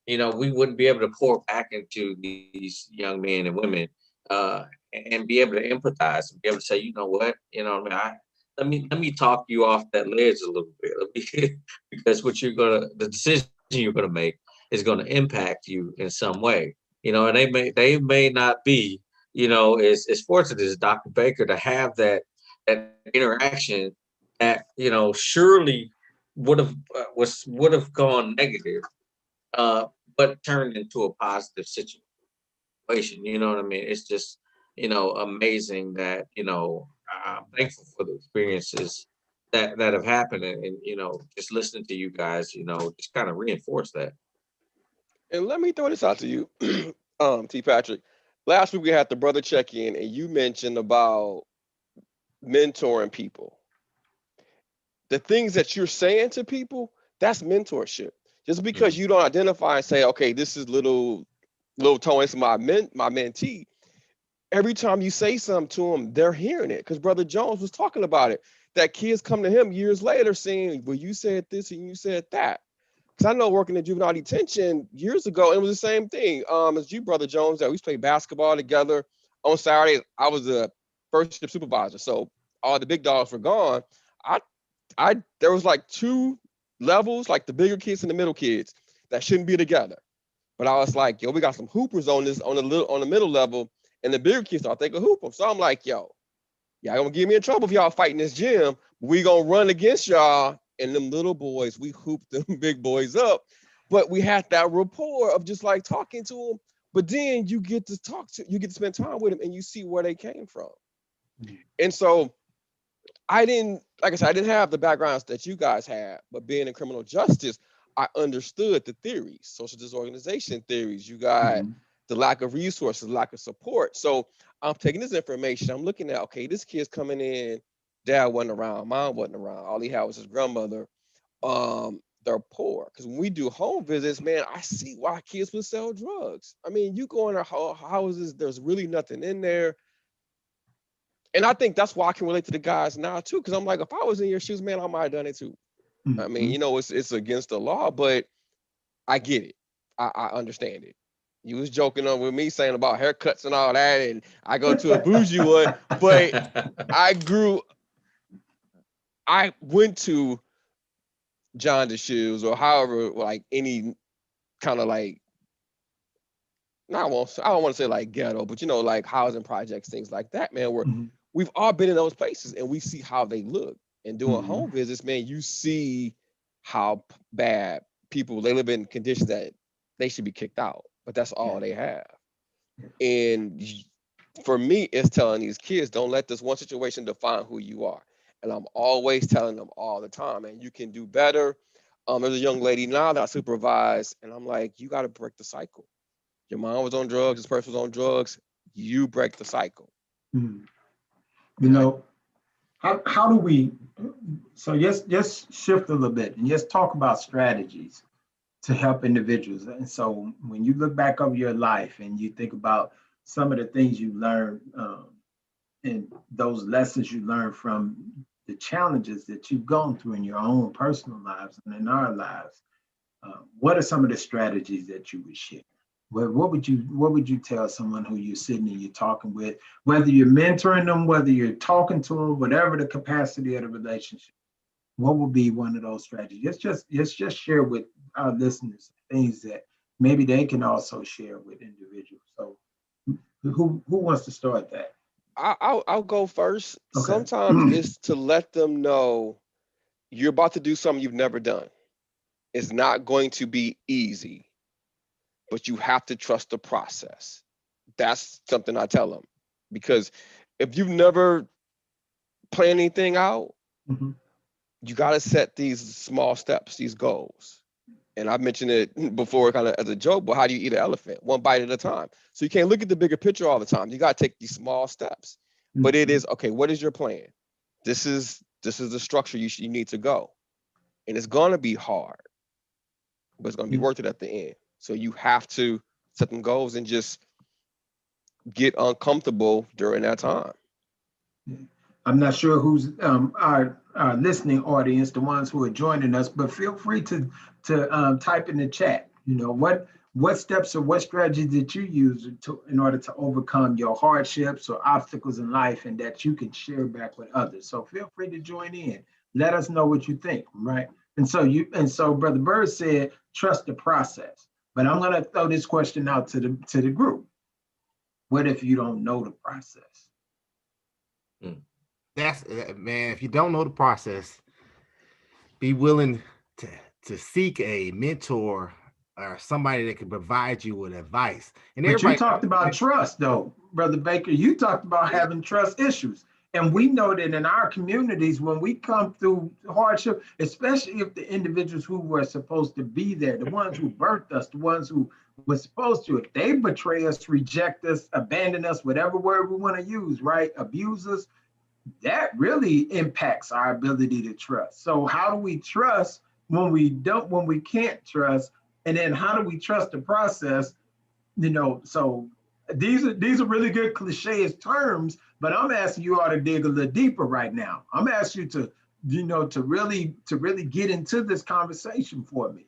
[SPEAKER 2] we wouldn't be able to pour back into these young men and women, uh, and be able to empathize and be able to say, you know what, I mean, let me talk you off that ledge a little bit. Because the decision you're gonna make is gonna impact you in some way. And they may not be, as fortunate as Dr. Baker to have that interaction that surely would have gone negative, uh, but turned into a positive situation. You know what I mean? It's just, amazing that, I'm thankful for the experiences that have happened, and just listening to you guys, just kind of reinforce that.
[SPEAKER 3] And let me throw this out to you, T. Patrick. Last week we had the brother check in, and you mentioned about mentoring people. The things that you're saying to people, that's mentorship. Just because
[SPEAKER 2] Mhm.
[SPEAKER 3] you don't identify and say, okay, this is little Tony, it's my mentee. Every time you say something to them, they're hearing it. Because Brother Jones was talking about it. That kids come to him years later saying, well, you said this and you said that. Because I know working in juvenile detention years ago, it was the same thing. As you, Brother Jones, that we used to play basketball together on Saturdays. I was a first shift supervisor, so all the big dogs were gone. I, there was like two levels, like the bigger kids and the middle kids, that shouldn't be together. But I was like, yo, we got some hoopers on the middle level, and the bigger kids thought they could hoop them. So I'm like, yo, y'all gonna get me in trouble if y'all fighting this gym. We gonna run against y'all. And them little boys, we hooped them big boys up. But we had that rapport of just like talking to them. But then you get to you get to spend time with them and you see where they came from. And so I didn't, like I said, I didn't have the backgrounds that you guys had, but being in criminal justice, I understood the theories, social disorganization theories. You got
[SPEAKER 1] Mhm.
[SPEAKER 3] the lack of resources, lack of support. So I'm taking this information, I'm looking at, okay, this kid's coming in, dad wasn't around, mom wasn't around, all he had was his grandmother. They're poor. Because when we do home visits, man, I see why kids would sell drugs. I mean, you go in their houses, there's really nothing in there. And I think that's why I can relate to the guys now too, because I'm like, if I was in your shoes, man, I might have done it too. I mean,
[SPEAKER 1] Mhm.
[SPEAKER 3] it's against the law, but I get it. I understand it. You was joking on with me saying about haircuts and all that, and I go to a bougie one, but I grew. I went to John the Shoes or however, like any kind of like I don't want to say like ghetto, but like housing projects, things like that, man, where
[SPEAKER 1] Mm-hmm.
[SPEAKER 3] we've all been in those places and we see how they look. And doing
[SPEAKER 1] Mm-hmm.
[SPEAKER 3] home visits, man, you see how bad people, they live in conditions that they should be kicked out, but that's all they have. And for me, it's telling these kids, don't let this one situation define who you are. And I'm always telling them all the time, man, you can do better. There's a young lady now that I supervise, and I'm like, you got to break the cycle. Your mom was on drugs, this person was on drugs. You break the cycle.
[SPEAKER 1] Mm-hmm. You know, how do we, so just shift a little bit and just talk about strategies to help individuals. And so when you look back over your life and you think about some of the things you learned and those lessons you learned from the challenges that you've gone through in your own personal lives and in our lives, what are some of the strategies that you would share? What would you tell someone who you're sitting and you're talking with, whether you're mentoring them, whether you're talking to them, whatever the capacity of the relationship? What would be one of those strategies? Let's just share with our listeners things that maybe they can also share with individuals. So who wants to start that?
[SPEAKER 3] I'll go first.
[SPEAKER 1] Okay.
[SPEAKER 3] Sometimes it's to let them know you're about to do something you've never done. It's not going to be easy, but you have to trust the process. That's something I tell them, because if you've never planned anything out,
[SPEAKER 1] Mhm.
[SPEAKER 3] you got to set these small steps, these goals. And I've mentioned it before kind of as a joke, but how do you eat an elephant? One bite at a time. So you can't look at the bigger picture all the time. You got to take these small steps. But it is, okay, what is your plan? This is the structure you need to go. And it's going to be hard, but it's going to be worth it at the end. So you have to set them goals and just get uncomfortable during that time.
[SPEAKER 1] I'm not sure who's our listening audience, the ones who are joining us, but feel free to type in the chat. You know, what steps or what strategies did you use in order to overcome your hardships or obstacles in life, and that you can share back with others. So feel free to join in. Let us know what you think, right? And so Brother Bird said, trust the process. But I'm gonna throw this question out to the group. What if you don't know the process?
[SPEAKER 5] That's man. If you don't know the process, be willing to seek a mentor or somebody that can provide you with advice. And
[SPEAKER 1] But you
[SPEAKER 5] everybody,
[SPEAKER 1] talked about trust, though, Brother Baker. You talked about having trust issues. And we know that in our communities, when we come through hardship, especially if the individuals who were supposed to be there, the ones who birthed us, the ones who were supposed to, if they betray us, reject us, abandon us, whatever word we want to use, right? Abuse us, that really impacts our ability to trust. So how do we trust when we can't trust? And then how do we trust the process? So these are really good cliches terms, but I'm asking you all to dig a little deeper right now. I'm asking you to really get into this conversation for me.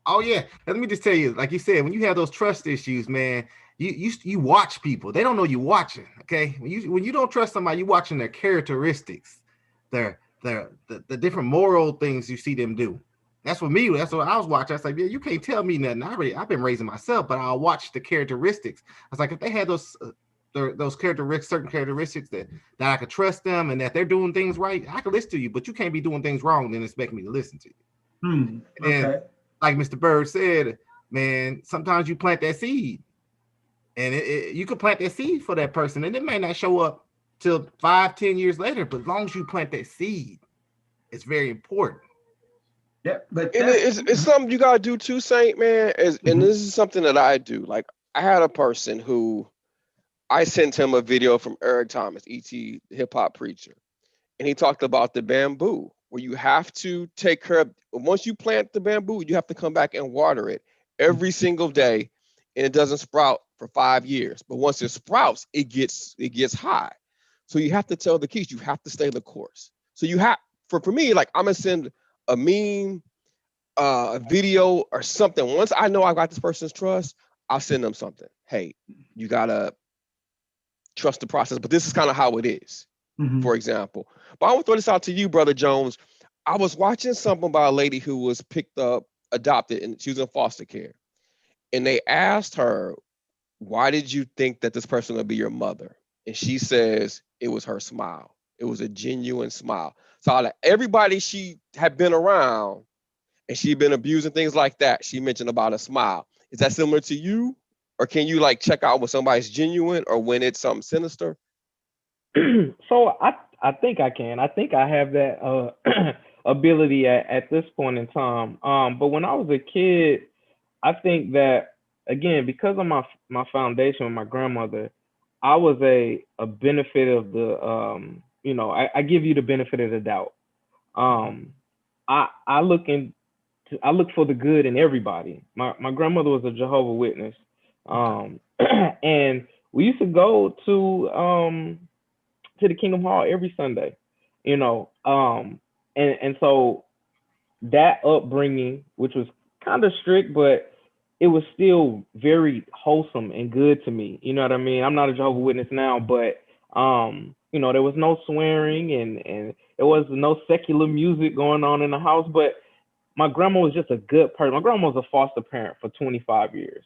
[SPEAKER 5] oh yeah, let me just tell you, like you said, when you have those trust issues, man, you watch people. They don't know you watching. Okay, when you don't trust somebody, you watching their characteristics, the different moral things you see them do. That's what me. That's what I was watching. I was like, yeah, you can't tell me nothing. I've been raising myself, but I'll watch the characteristics. I was like, if they had those characteristics, certain characteristics that I could trust them and that they're doing things right, I could listen to you. But you can't be doing things wrong and expect me to listen to you. And
[SPEAKER 1] Okay.
[SPEAKER 5] like Mr. Bird said, man, sometimes you plant that seed, and you could plant that seed for that person, and it may not show up till 5-10 years later. But as long as you plant that seed, it's very important.
[SPEAKER 1] Yeah, but
[SPEAKER 3] And
[SPEAKER 1] that's
[SPEAKER 3] it's something you gotta do too, Saint, man. And
[SPEAKER 1] Mhm.
[SPEAKER 3] this is something that I do. Like, I had a person who I sent him a video from Eric Thomas, ET hip hop preacher, and he talked about the bamboo, where you have to take care of. Once you plant the bamboo, you have to come back and water it every single day, and it doesn't sprout for 5 years. But once it sprouts, it gets high. So you have to tell the kids, you have to stay the course. So you have, for me, like, I'm gonna send a meme, a video or something. Once I know I got this person's trust, I'll send them something. Hey, you gotta trust the process. But this is kind of how it is,
[SPEAKER 1] Mhm.
[SPEAKER 3] for example. But I want to throw this out to you, Brother Jones. I was watching something about a lady who was picked up, adopted, and she was in foster care. And they asked her, why did you think that this person would be your mother? And she says it was her smile. It was a genuine smile. So out of everybody she had been around and she'd been abusing things like that, she mentioned about a smile. Is that similar to you? Or can you like check out when somebody's genuine or when it's something sinister?
[SPEAKER 4] So I think I can. I think I have that ability at this point in time. But when I was a kid, I think that again because of my foundation with my grandmother, I was a benefit of the I give you the benefit of the doubt. Um, I look in I look for the good in everybody. My grandmother was a Jehovah Witness, and we used to go to the Kingdom Hall every Sunday, you know. And so that upbringing, which was kind of strict, but it was still very wholesome and good to me. You know what I mean? I'm not a Jehovah's Witness now, but there was no swearing and there was no secular music going on in the house. But my grandma was just a good person. My grandma was a foster parent for 25 years.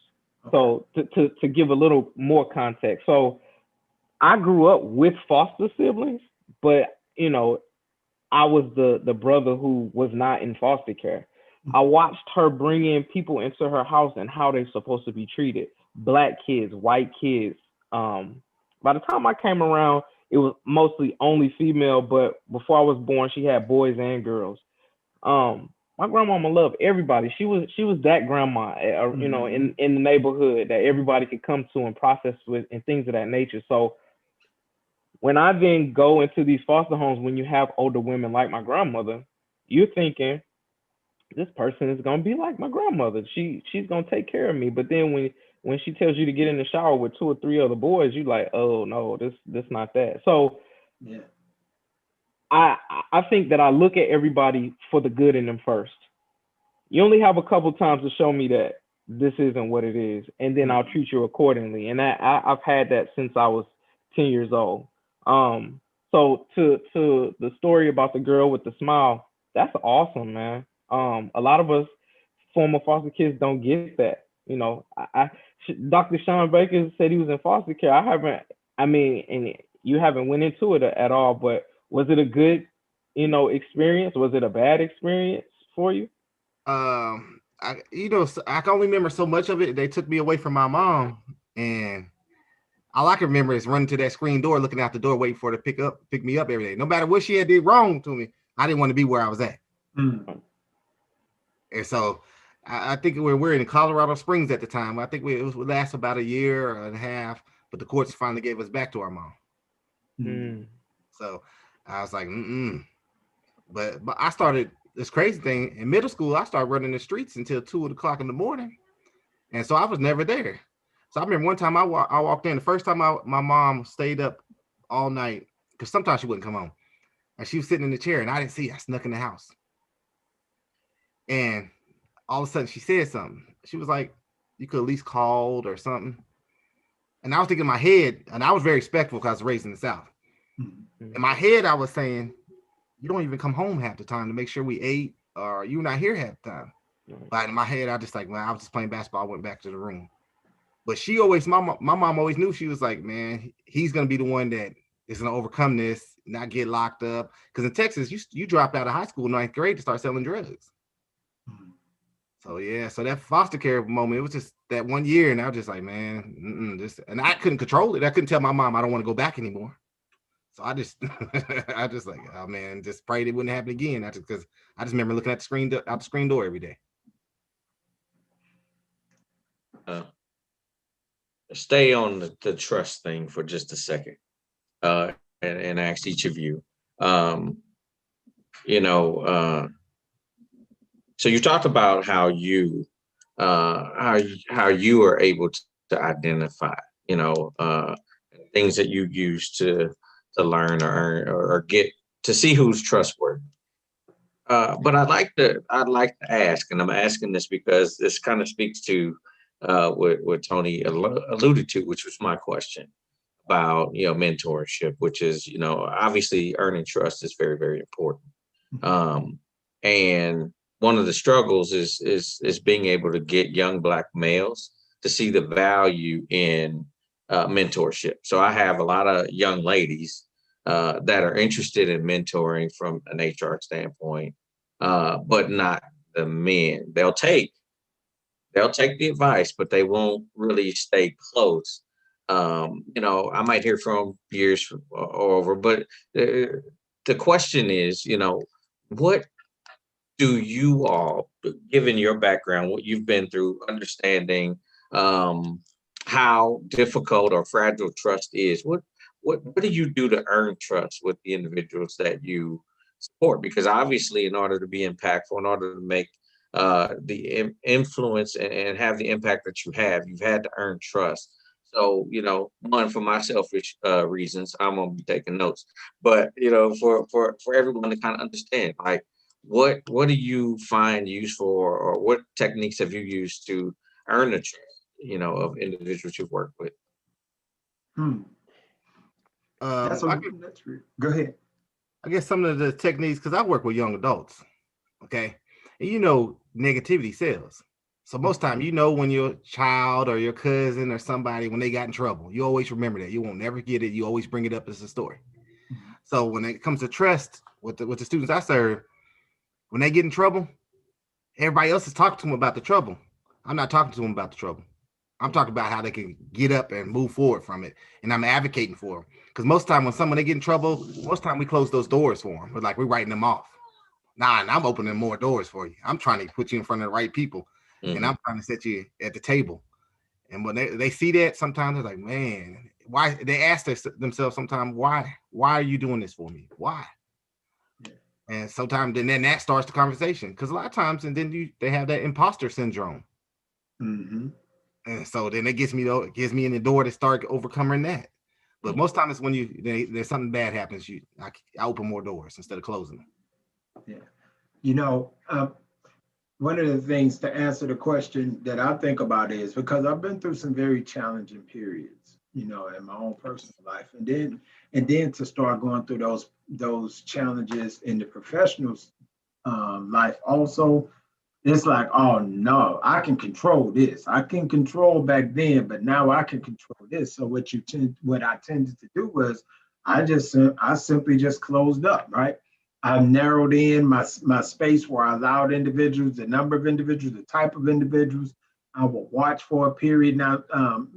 [SPEAKER 4] So to give a little more context, so I grew up with foster siblings, but I was the brother who was not in foster care. I watched her bring in people into her house and how they're supposed to be treated. Black kids, white kids. By the time I came around, it was mostly only female, but before I was born, she had boys and girls. My grandmama loved everybody. She was that grandma, in the neighborhood that everybody could come to and process with and things of that nature. So when I then go into these foster homes, when you have older women like my grandmother, you're thinking this person is gonna be like my grandmother. She's gonna take care of me. But then when she tells you to get in the shower with two or three other boys, you're like, oh no, this not that. So
[SPEAKER 1] Yeah.
[SPEAKER 4] I think that I look at everybody for the good in them first. You only have a couple times to show me that this isn't what it is, and then I'll treat you accordingly. And I've had that since I was 10 years old. So to the story about the girl with the smile, that's awesome, man. A lot of us former foster kids don't get that. Dr. Shawn Baker said he was in foster care. I haven't. I mean, and you haven't went into it at all. But was it a good, experience? Was it a bad experience for you?
[SPEAKER 5] I can only remember so much of it. They took me away from my mom, and all I can remember is running to that screen door, looking out the door, waiting for her to pick me up every day. No matter what she had did wrong to me, I didn't want to be where I was at.
[SPEAKER 1] Mm.
[SPEAKER 5] And so I think we're in Colorado Springs at the time. I think it would last about a year and a half, but the courts finally gave us back to our mom.
[SPEAKER 4] Mm.
[SPEAKER 5] So I was like, But I started this crazy thing in middle school. I started running the streets until 2 o'clock in the morning, and so I was never there. So I remember one time I walked in. The first time my mom stayed up all night because sometimes she wouldn't come home, and she was sitting in the chair, and I didn't see. I snuck in the house, and all of a sudden she said something. She was like, "You could at least called or something." And I was thinking in my head, and I was very respectful because I was raised in the South. In my head, I was saying, you don't even come home half the time to make sure we ate, or you're not here half the time. But in my head, I was just playing basketball. I went back to the room. But my mom always knew. She was like, man, he's going to be the one that is going to overcome this, not get locked up. Because in Texas, you dropped out of high school in 9th grade to start selling drugs. So yeah, so that foster care moment, it was just that 1 year, and I was just like, man, and I couldn't control it. I couldn't tell my mom I don't want to go back anymore. So I just like, oh man, just prayed it wouldn't happen again. Because I just remember looking at out the screen door every day.
[SPEAKER 2] Stay on the trust thing for just a second, and ask each of you. So you talked about how you are able to identify, things that you use to learn or get to see who's trustworthy. But I'd like to ask, and I'm asking this because this kind of speaks to what Tony alluded to, which was my question about mentorship, which is obviously earning trust is very, very important. And one of the struggles is being able to get young Black males to see the value in mentorship. So I have a lot of young ladies that are interested in mentoring from an HR standpoint, but not the men. They'll take the advice, but they won't really stay close. I might hear from years over, but the question is, what do you all, given your background, what you've been through, understanding um, how difficult or fragile trust is, what do you do to earn trust with the individuals that you support? Because obviously, in order to be impactful, in order to make the influence and have the impact that you have, you've had to earn trust. So, one, for my selfish reasons, I'm gonna be taking notes. But for everyone to kind of understand, like, what do you find useful, or what techniques have you used to earn the trust, of individuals you've worked with?
[SPEAKER 1] Hmm. That's
[SPEAKER 5] I,
[SPEAKER 1] that's true. Go ahead.
[SPEAKER 5] I guess some of the techniques, because I work with young adults, okay, and negativity sells. So most time, when your child or your cousin or somebody, when they got in trouble, you always remember that. You won't never get it. You always bring it up as a story. So when it comes to trust with the students I serve, when they get in trouble, everybody else is talking to them about the trouble. I'm not talking to them about the trouble. I'm talking about how they can get up and move forward from it. And I'm advocating for them. Because most time when someone they get in trouble, most time we close those doors for them. We're writing them off. Nah, and I'm opening more doors for you. I'm trying to put you in front of the right people. And I'm trying to set you at the table. And when they see that, sometimes they're like, man, why? They ask themselves sometimes, why are you doing this for me? Why? Yeah. And sometimes then that starts the conversation. Because a lot of times, and then they have that imposter syndrome. Mm-hmm. And so then it gives me in the door to start overcoming that. But most times when there's something bad happens, I open more doors instead of closing them.
[SPEAKER 1] Yeah. One of the things to answer the question that I think about is, because I've been through some very challenging periods, in my own personal life, and then to start going through those challenges in the professional life also. It's like, oh no, I can control this. I can control back then, but now I can control this. So what I tended to do was I simply just closed up, right? I narrowed in my space where I allowed individuals, the number of individuals, the type of individuals. I will watch for a period. Now,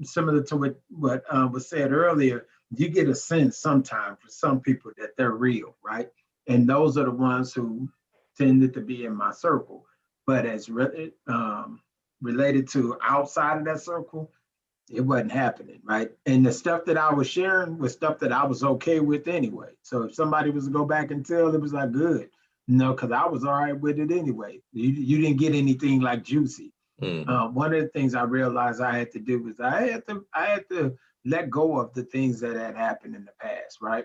[SPEAKER 1] similar to what was said earlier, you get a sense sometimes for some people that they're real, right? And those are the ones who tended to be in my circle. But as related to outside of that circle, it wasn't happening, right? And the stuff that I was sharing was stuff that I was okay with anyway. So if somebody was to go back and tell, it was like good, because I was all right with it anyway. You didn't get anything like juicy. One of the things I realized I had to do was I had to let go of the things that had happened in the past, right?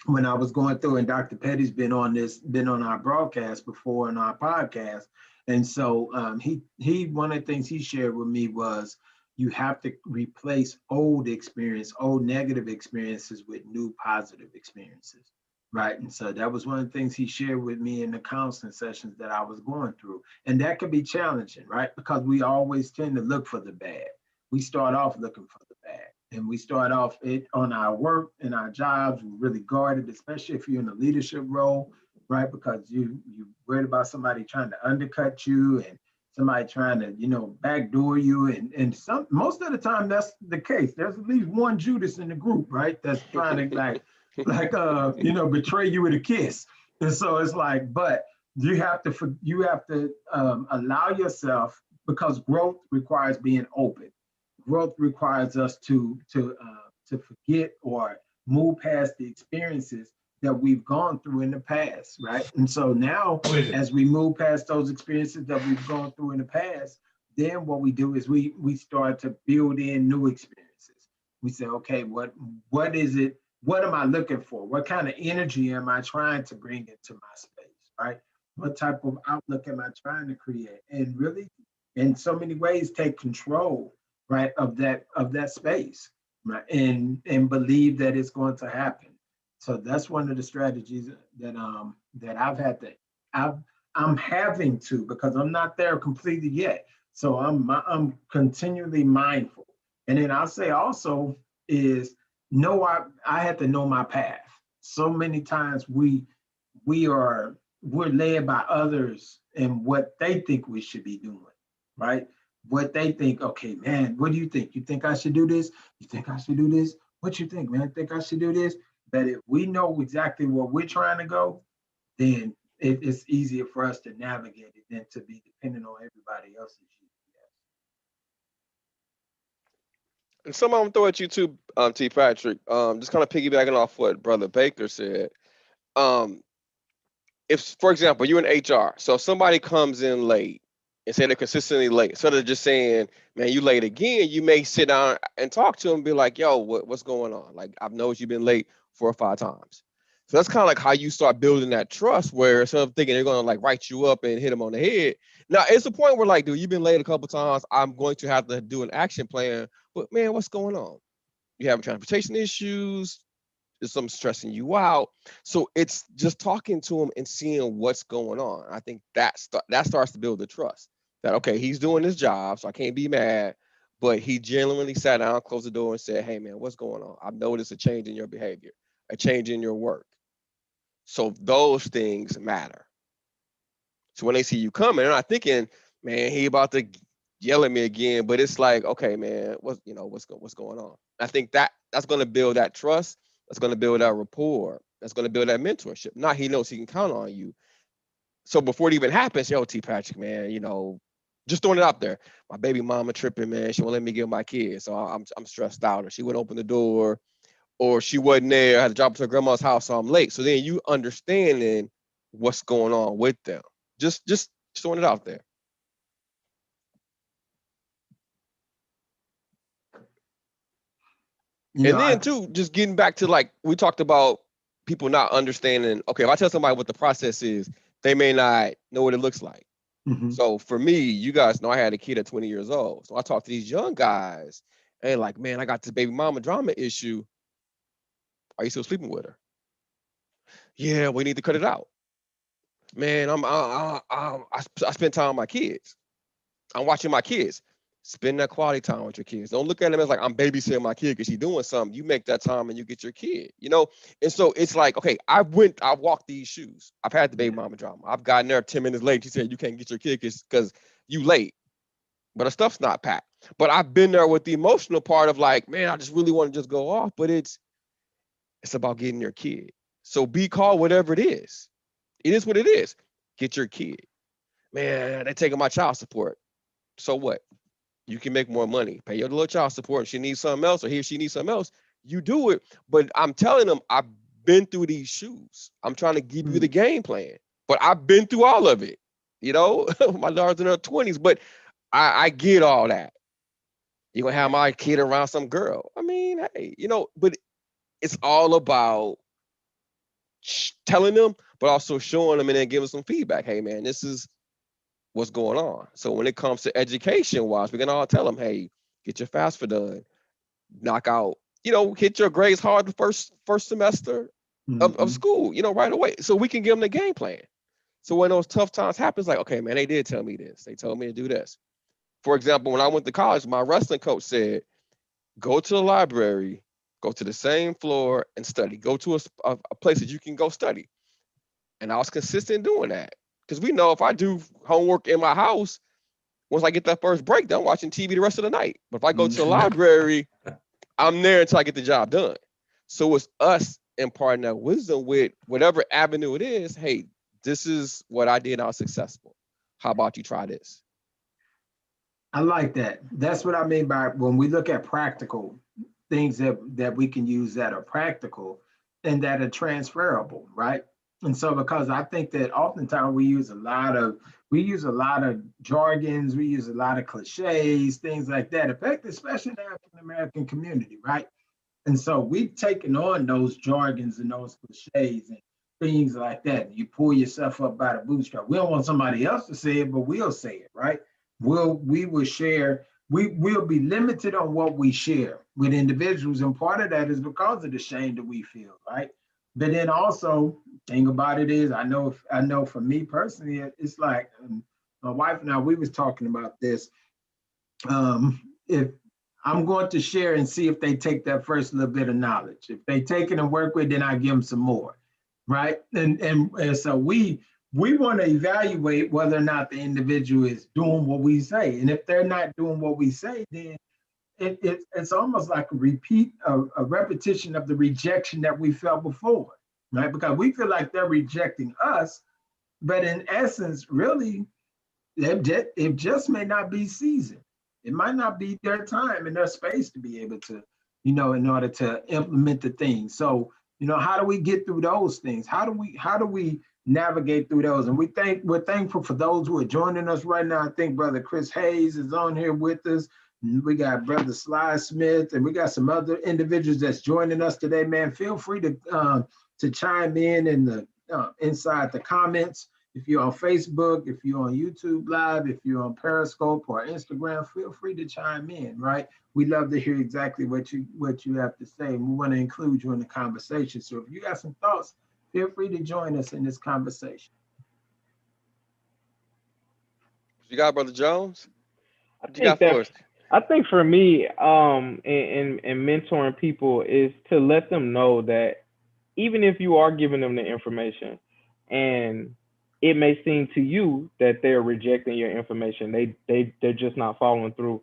[SPEAKER 1] When I was going through, and Dr. Petty's been on our broadcast before in our podcast. And so he one of the things he shared with me was you have to replace old negative experiences with new positive experiences, right? And so that was one of the things he shared with me in the counseling sessions that I was going through. And that could be challenging, right? Because we always tend to look for the bad. We start off looking for the bad. And we start off on our work and our jobs, we're really guarded, especially if you're in a leadership role, right? Because you worried about somebody trying to undercut you and somebody trying to, backdoor you. And most of the time that's the case. There's at least one Judas in the group, right? That's trying to betray you with a kiss. And so it's like, but you have to allow yourself, because growth requires being open. Growth requires us to forget or move past the experiences that we've gone through in the past, right? And so now, as we move past those experiences that we've gone through in the past, then what we do is we start to build in new experiences. We say, okay, what is it? What am I looking for? What kind of energy am I trying to bring into my space, right? What type of outlook am I trying to create? And really, in so many ways, take control, right, of that space, right, and believe that it's going to happen. So that's one of the strategies that I'm having to, because I'm not there completely yet. So I'm continually mindful. And then I'll say also is I had to know my path. So many times we're led by others and what they think we should be doing, right? What they think, okay, man, what do you think? You think I should do this? You think I should do this? What you think, man? Think I should do this? But if we know exactly where we're trying to go, then it's easier for us to navigate it than to be dependent on everybody else's GPS.
[SPEAKER 3] And some of them throw at you too, T. Patrick. Just kind of piggybacking off what Brother Baker said. Um, if, for example, you're in HR, so if somebody comes in late and say they're consistently late, instead of just saying, "Man, you late again," you may sit down and talk to them, and be like, "Yo, what's going on? Like, I've noticed you've been late 4 or 5 times." So that's kind of like how you start building that trust, where instead of thinking they're gonna like write you up and hit them on the head, now it's a point where like, dude, you've been late a couple times. I'm going to have to do an action plan. But man, what's going on? You having transportation issues? Is something stressing you out? So it's just talking to him and seeing what's going on. I think that starts to build the trust that, okay, he's doing his job, so I can't be mad. But he genuinely sat down, closed the door, and said, "Hey, man, what's going on? I've noticed a change in your behavior, a change in your work." So those things matter. So when they see you coming, they're not thinking, "Man, he about to yell at me again." But it's like, "Okay, man, what's going on?" I think that's going to build that trust. That's going to build that rapport. That's going to build that mentorship. Now he knows he can count on you. So before it even happens, "Yo, T. Patrick, man, just throwing it out there. My baby mama tripping, man. She won't let me get my kids, so I'm stressed out. Or she wouldn't open the door, or she wasn't there. I had to drop her to her grandma's house, so I'm late." So then you understanding what's going on with them. Just throwing it out there.
[SPEAKER 1] You
[SPEAKER 3] And
[SPEAKER 1] know, I
[SPEAKER 3] then too, just getting back to like we talked about people not understanding. Okay, if I tell somebody what the process is, they may not know what it looks like.
[SPEAKER 1] mhm.
[SPEAKER 3] So for me, you guys know I had a kid at 20 years old. So I talk to these young guys and like, "Man, I got this baby mama drama issue. Are you still sleeping with her?" "Yeah, we need to cut it out." "Man, I spend time with my kids. I'm watching my kids." Spend that quality time with your kids. Don't look at them as like, "I'm babysitting my kid because she's doing something." You make that time and you get your kid. And so it's like, okay, I walked these shoes. I've had the baby
[SPEAKER 1] Yeah.
[SPEAKER 3] mama drama. I've gotten there 10 minutes late. She said, "You can't get your kid because you late." But the stuff's not packed. But I've been there with the emotional part of like, man, I just really want to just go off. But it's about getting your kid. So be called whatever it is. It is what it is. Get your kid. "Man, they're taking my child support." So what? You can make more money, pay your little child support. If she needs something else, or he or she needs something else, you do it. But I'm telling them, I've been through these shoes. I'm trying to give you the game plan, but I've been through all of it. My daughter's in her 20s, but I get all that. You're gonna have my kid around some girl. I mean, hey, but it's all about telling them, but also showing them and then giving some feedback. "Hey, man, this is what's going on." So when it comes to education wise, we can all tell them, "Hey, get your FAFSA done, knock out, hit your grades hard the first semester of
[SPEAKER 1] Mhm.
[SPEAKER 3] school, right away." So we can give them the game plan. So when those tough times happen, it's like, "Okay, man, they did tell me this. They told me to do this." For example, when I went to college, my wrestling coach said, "Go to the library, go to the same floor and study. Go to a place that you can go study." And I was consistent doing that. Because we know if I do homework in my house, once I get that first break, then I'm watching TV the rest of the night. But if I go to the library, I'm there until I get the job done. So it's us imparting that wisdom with whatever avenue it is. "Hey, this is what I did. I was successful. How about you try this?"
[SPEAKER 1] I like that. That's what I mean by when we look at practical things that we can use that are practical and that are transferable, right? And so because I think that oftentimes we use a lot of jargons, we use a lot of cliches, things like that, affect especially the African American community, right? And so we've taken on those jargons and those cliches and things like that. You pull yourself up by the bootstrap. We don't want somebody else to say it, but we'll say it, right? We will share, we'll be limited on what we share with individuals. And part of that is because of the shame that we feel, right? But then also, thing about it is, I know for me personally, it's like my wife and I, we was talking about this. If I'm going to share and see if they take that first little bit of knowledge. If they take it and work with, then I give them some more, right? And so we want to evaluate whether or not the individual is doing what we say. And if they're not doing what we say, then it's almost like a repetition of the rejection that we felt before, right? Because we feel like they're rejecting us, but in essence, really, it just may not be seasoned. It might not be their time and their space to be able to, in order to implement the things. So, how do we get through those things? How do we navigate through those? And we're thankful for those who are joining us right now. I think Brother Chris Hayes is on here with us. We got Brother Sly Smith, and we got some other individuals that's joining us today. Man, feel free to chime in the inside the comments. If you're on Facebook, if you're on YouTube Live, if you're on Periscope or Instagram, feel free to chime in, right? We love to hear exactly what you have to say. We want to include you in the conversation. So if you got some thoughts, feel free to join us in this conversation.
[SPEAKER 3] You got Brother Jones?
[SPEAKER 4] I
[SPEAKER 3] What you
[SPEAKER 4] think
[SPEAKER 3] got for us?
[SPEAKER 4] I think for me, in mentoring people is to let them know that even if you are giving them the information and it may seem to you that they're rejecting your information, they're just not following through,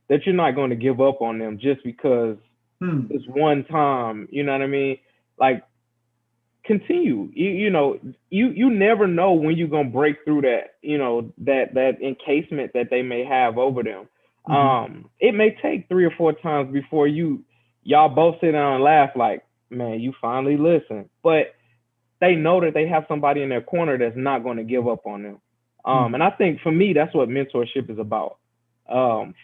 [SPEAKER 4] that you're not going to give up on them just because it's one time, you know what I mean? Like, continue. You never know when you're gonna break through that, that encasement that they may have over them. It may take 3 or 4 times before y'all both sit down and laugh like, man, you finally listen. But they know that they have somebody in their corner that's not going to give up on them. And I think for me, that's what mentorship is about.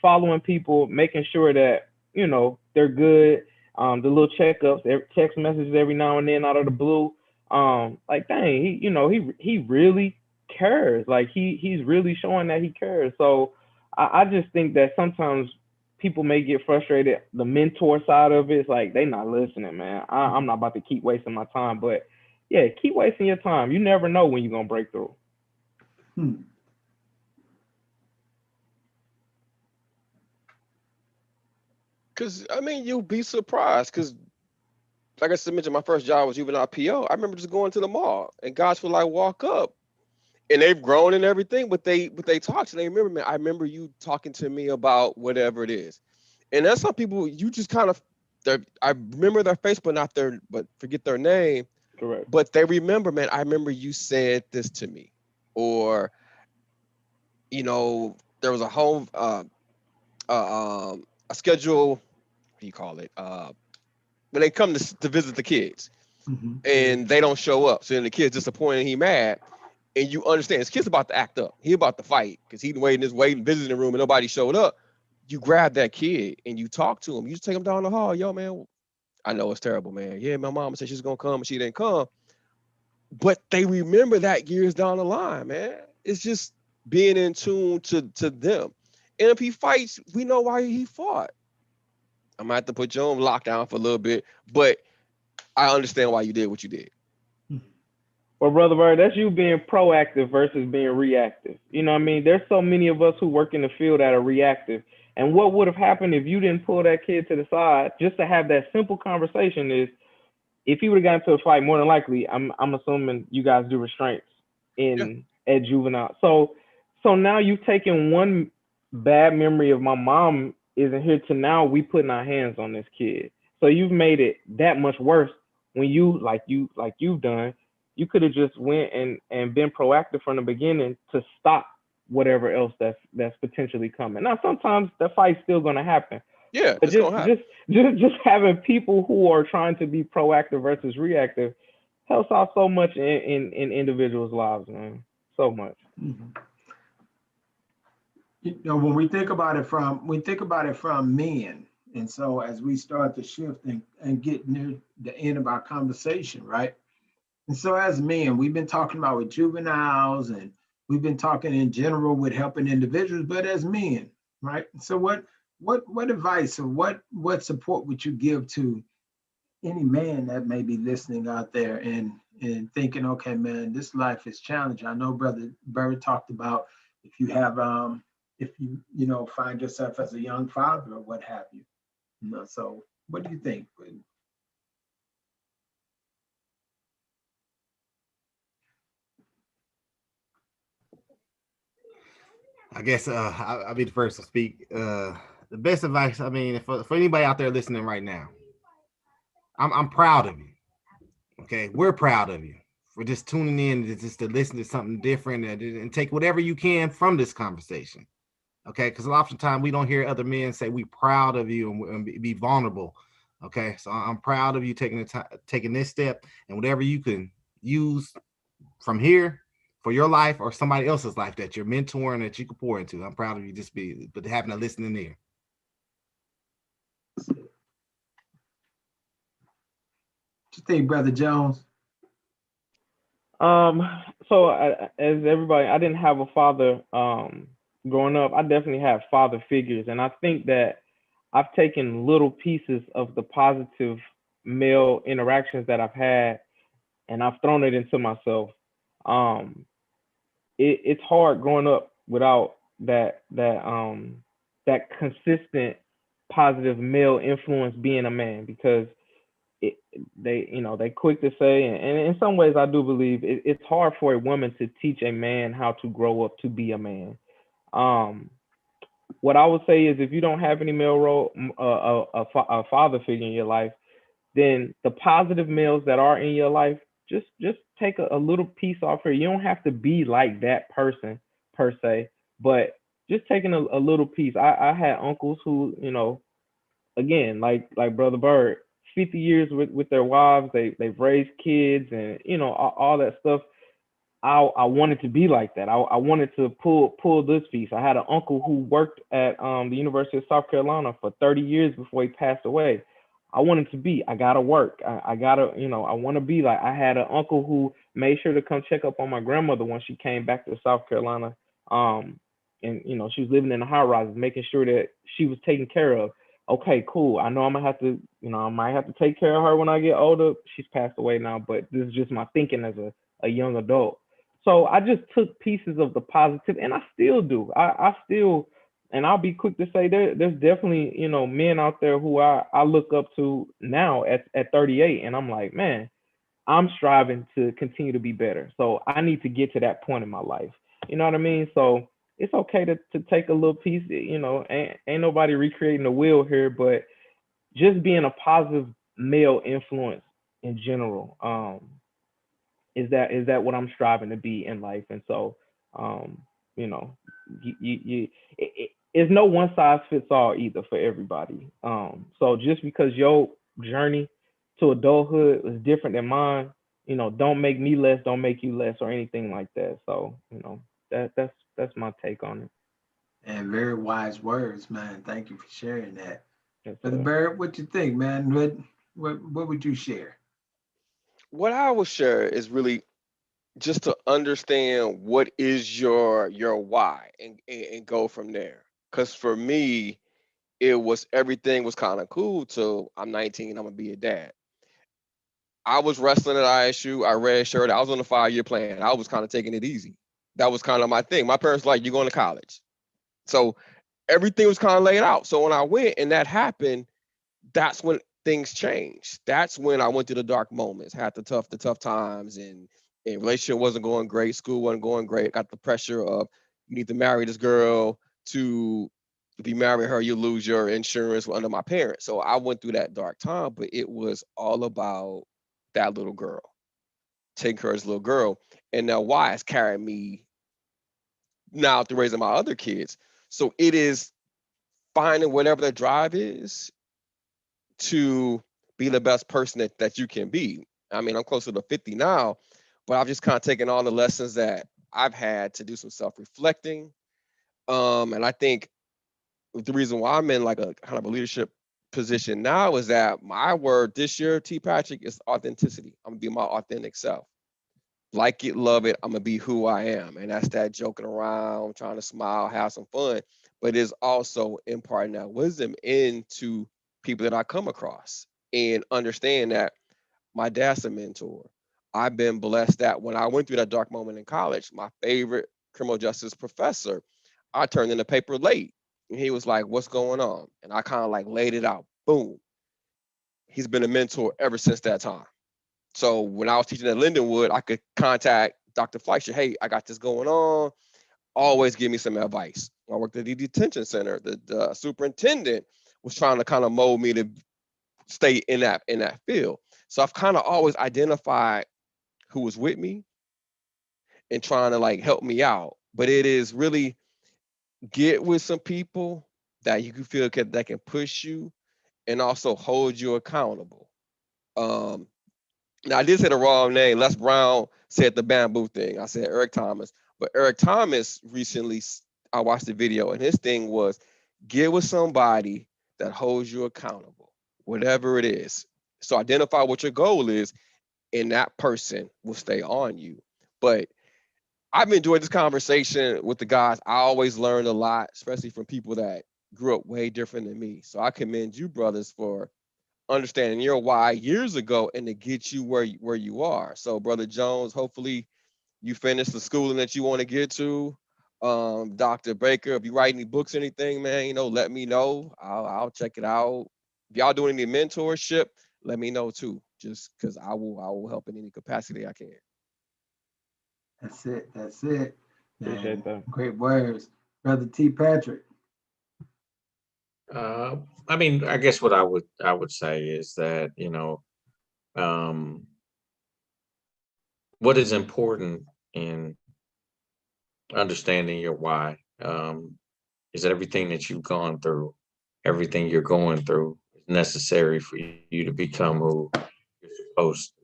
[SPEAKER 4] Following people, making sure that, they're good. The little checkups, text messages every now and then out of the blue. Like, dang, he really cares. Like he's really showing that he cares. So I just think that sometimes people may get frustrated. The mentor side of it is like, they not listening, man. I'm not about to keep wasting my time, but yeah, keep wasting your time. You never know when you're gonna break through.
[SPEAKER 3] Because I mean, you'll be surprised. Because like I said, mentioned, my first job was juvenile PO. I remember just going to the mall and guys would like walk up, and they've grown and everything, but they talked and they remember me. I remember you talking to me about whatever it is, and there's some people you just kind of, I remember their face, but forget their name.
[SPEAKER 4] Correct.
[SPEAKER 3] But they remember, man. I remember you said this to me, or there was a home, a schedule. What do you call it? When they come to visit the kids, and they don't show up, so then the kid's disappointed, and he mad, and you understand his kid's about to act up. He about to fight because he's waiting, visiting room, and nobody showed up. You grab that kid and you talk to him. You just take him down the hall. Yo, man, I know it's terrible, man. Yeah, my mama said she's gonna come and she didn't come. But they remember that years down the line, man. It's just being in tune to them. And if he fights, we know why he fought. I'm gonna have to put you on lockdown for a little bit, but I understand why you did what you did.
[SPEAKER 4] Well, Brother Bird, that's you being proactive versus being reactive. You know what I mean? There's so many of us who work in the field that are reactive. And what would have happened if you didn't pull that kid to the side just to have that simple conversation is, if he would have gotten into a fight, more than likely, I'm assuming you guys do restraints at juvenile. So now you've taken one bad memory of my mom isn't here to now we putting our hands on this kid. So you've made it that much worse when you've done. You could have just went and been proactive from the beginning to stop whatever else that's potentially coming. Now sometimes the fight's still gonna happen.
[SPEAKER 3] Yeah,
[SPEAKER 4] but just having people who are trying to be proactive versus reactive helps out so much in individuals' lives, man. So much.
[SPEAKER 1] When we think about it from men, and so as we start to shift and get near the end of our conversation, right? And so as men, we've been talking about with juveniles, and we've been talking in general with helping individuals, but as men, right? So what advice or what support would you give to any man that may be listening out there and thinking, okay, man, this life is challenging. I know Brother Bird talked about if if you find yourself as a young father or what have you. So what do you think?
[SPEAKER 5] I guess I'll be the first to speak. The best advice, I mean, for anybody out there listening right now, I'm proud of you. Okay, we're proud of you for just tuning in to listen to something different and take whatever you can from this conversation. Okay, because oftentimes we don't hear other men say we proud of you and be vulnerable. Okay, so I'm proud of you taking the time, taking this step, and whatever you can use from here for your life or somebody else's life that you're mentoring that you can pour into. I'm proud of you but having a listening ear.
[SPEAKER 1] What you think, Brother Jones?
[SPEAKER 4] Um, so as everybody, I didn't have a father growing up. I definitely have father figures, and I think that I've taken little pieces of the positive male interactions that I've had, and I've thrown it into myself. Um, it's hard growing up without that consistent positive male influence being a man because it, they quick to say, and in some ways I do believe it's hard for a woman to teach a man how to grow up to be a man. um what I would say is if you don't have any male role a father figure in your life, then the positive males that are in your life, just take a little piece off here. You don't have to be like that person per se, but just taking a little piece. I had uncles who, again, like Brother Bird, 50 years with their wives, they've raised kids and all that stuff. I wanted to be like that. I wanted to pull this piece. I had an uncle who worked at the University of South Carolina for 30 years before he passed away. I wanted to be. I gotta work. I gotta, I want to be like. I had an uncle who made sure to come check up on my grandmother when she came back to South Carolina. And she was living in the high rises, making sure that she was taken care of. Okay, cool. I know I'm gonna have to, I might have to take care of her when I get older. She's passed away now, but this is just my thinking as a young adult. So I just took pieces of the positive, and I still do. I still, and I'll be quick to say there's definitely men out there who I look up to now at 38, and I'm like, man, I'm striving to continue to be better. So I need to get to that point in my life. You know what I mean? So it's okay to take a little piece. Ain't nobody recreating the wheel here, but just being a positive male influence in general. Is that what I'm striving to be in life? And so, um, you know, it's no one size fits all either for everybody. So just because your journey to adulthood is different than mine, don't make me less, don't make you less, or anything like that. So, that's my take on it.
[SPEAKER 1] And very wise words, man. Thank you for sharing that.
[SPEAKER 4] Yes,
[SPEAKER 1] Brother
[SPEAKER 4] sir.
[SPEAKER 1] Barrett, what you think, man? What would you share?
[SPEAKER 3] What I will share is really just to understand what is your why and go from there. Because for me, it was everything was kind of cool till I'm 19. I'm gonna be a dad. I was wrestling at ISU. I red shirt. I was on a 5-year plan. I was kind of taking it easy. That was kind of my thing. My parents were like, "You're going to college," so everything was kind of laid out. So when I went and that happened, that's when things changed. That's when I went through the dark moments, had the tough times, and relationship wasn't going great, school wasn't going great. Got the pressure of you need to marry this girl to if you marry her, you lose your insurance under my parents. So I went through that dark time, but it was all about that little girl, taking care of this little girl. And now why has carried me now through raising my other kids. So it is finding whatever the drive is to be the best person that you can be. I mean, I'm closer to 50 now, but I've just kind of taken all the lessons that I've had to do some self-reflecting. And I think the reason why I'm in like a kind of a leadership position now is that my word this year, T. Patrick, is authenticity. I'm gonna be my authentic self. Like it, love it. I'm gonna be who I am, and that's that joking around, trying to smile, have some fun, but it's also imparting that wisdom into people that I come across and understand that my dad's a mentor. I've been blessed that when I went through that dark moment in college, my favorite criminal justice professor, I turned in the paper late. And he was like, what's going on? And I kind of like laid it out. Boom. He's been a mentor ever since that time. So when I was teaching at Lindenwood, I could contact Dr. Fleischer. Hey, I got this going on. Always give me some advice. When I worked at the detention center. The superintendent was trying to kind of mold me to stay in that field. So I've kind of always identified who was with me and trying to like help me out. But it is really get with some people that you can feel that can push you and also hold you accountable. Um, Now I did say the wrong name. Les Brown said the bamboo thing. I said Eric Thomas, but Eric Thomas recently, I watched the video and his thing was get with somebody that holds you accountable, whatever it is. So identify what your goal is, and that person will stay on you. But I've enjoyed this conversation with the guys. I always learn a lot, especially from people that grew up way different than me. So I commend you brothers for understanding your why years ago and to get you where you are. So, Brother Jones, hopefully you finish the schooling that you want to get to. Dr. Baker, if you write any books or anything, man, let me know. I'll check it out. If y'all doing any mentorship, let me know too. Just because I will help in any capacity I can.
[SPEAKER 1] That's it. That's it.
[SPEAKER 4] Appreciate
[SPEAKER 1] And
[SPEAKER 4] that.
[SPEAKER 1] great words, Brother T. Patrick.
[SPEAKER 2] Uh, I mean, I guess what I would say is that, um, what is important in understanding your why, is that everything that you've gone through, everything you're going through is necessary for you to become who you're supposed to.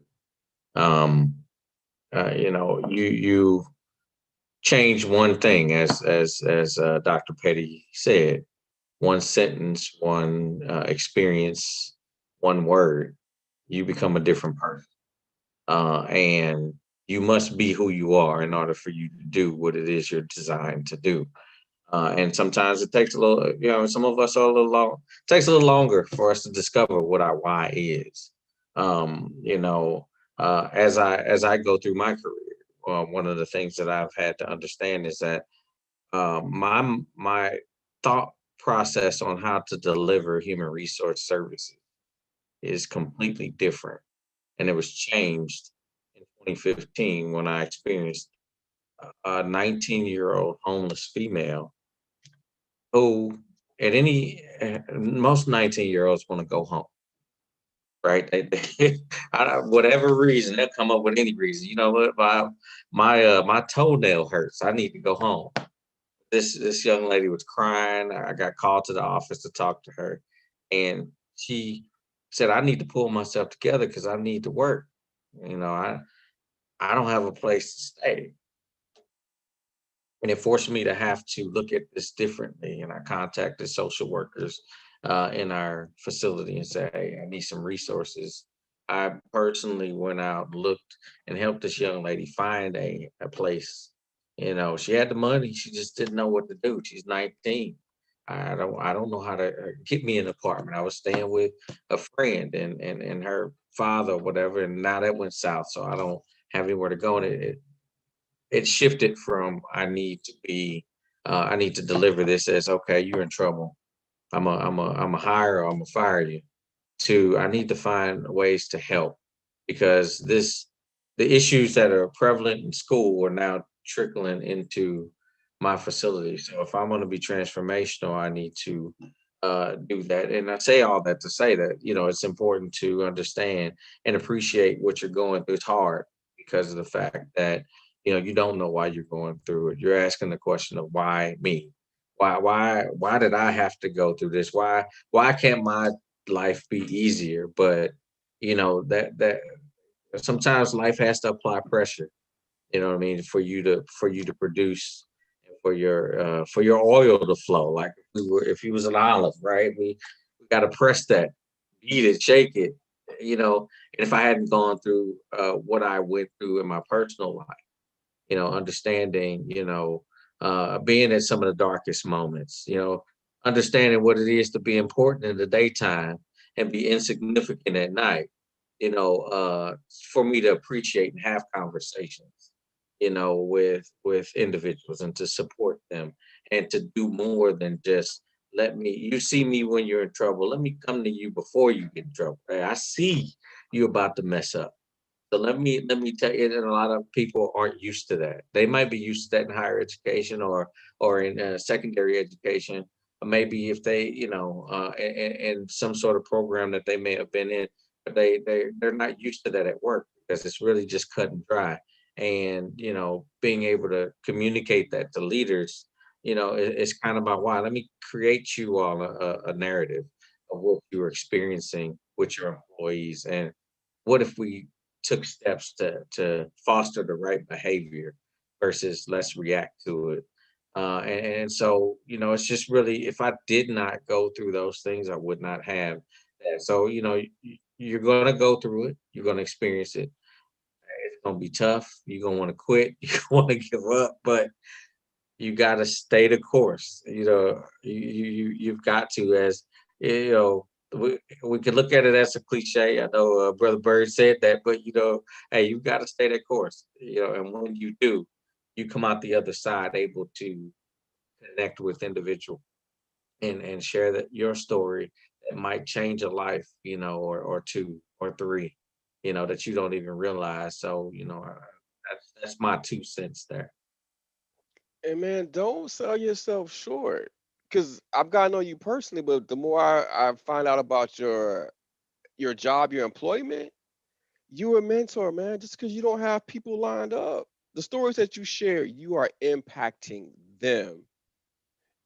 [SPEAKER 2] You change one thing, as Dr. Petty said, one sentence, one experience, one word, you become a different person. And you must be who you are in order for you to do what it is you're designed to do. And sometimes it takes a little, some of us are a little long, takes a little longer for us to discover what our why is. Um, you know, as I go through my career, one of the things that I've had to understand is that my thought process on how to deliver human resource services is completely different, and it was changed in 2015 when I experienced a 19-year-old homeless female who, most 19-year-olds want to go home, right? Whatever reason, they'll come up with any reason. You know what? My toenail hurts. I need to go home. This young lady was crying. I got called to the office to talk to her, and she said, "I need to pull myself together because I need to work. I don't have a place to stay." And it forced me to have to look at this differently. And I contacted social workers in our facility and said, "Hey, I need some resources." I personally went out, looked, and helped this young lady find a place. She had the money, she just didn't know what to do. She's 19. I don't know how to get me an apartment. I was staying with a friend and her father, or whatever, and now that went south, so I don't have anywhere to go. And it shifted from I need to deliver this as, okay, you're in trouble. I'm a hire or I'm a fire you, to I need to find ways to help, because the issues that are prevalent in school are now trickling into my facility. So if I'm going to be transformational, I need to do that. And I say all that to say that, it's important to understand and appreciate what you're going through. It's hard because of the fact that, you don't know why you're going through it. You're asking the question of why me? Why did I have to go through this? Why can't my life be easier? But that sometimes life has to apply pressure, what I mean, for you to produce, and for your oil to flow. Like if you was an olive, right? We got to press that, beat it, shake it, and if I hadn't gone through what I went through in my personal life, understanding, being at some of the darkest moments, understanding what it is to be important in the daytime and be insignificant at night, for me to appreciate and have conversations, with individuals and to support them and to do more than just you see me when you're in trouble. Let me come to you before you get in trouble. Right? I see you about to mess up. So let me tell you, and a lot of people aren't used to that. They might be used to that in higher education or in secondary education, or maybe if they, in some sort of program that they may have been in, but they're not used to that at work because it's really just cut and dry. And being able to communicate that to leaders, it's kind of about why. Let me create you all a narrative of what you're experiencing with your employees, and what if we took steps to foster the right behavior versus let's react to it. And so, it's just really, if I did not go through those things, I would not have that. So, you're going to go through it. You're going to experience it. It's going to be tough. You're going to want to quit. You want to give up, but you got to stay the course. You've got to, as we can look at it as a cliche. I know Brother Bird said that, but hey, you got to stay that course. And when you do, you come out the other side able to connect with individual and share that your story that might change a life, or two or three, that you don't even realize. So, that's my 2 cents there.
[SPEAKER 3] And man, don't sell yourself short. Because I've got to know you personally, but the more I find out about your job, your employment, you're a mentor, man. Just because you don't have people lined up, the stories that you share, you are impacting them,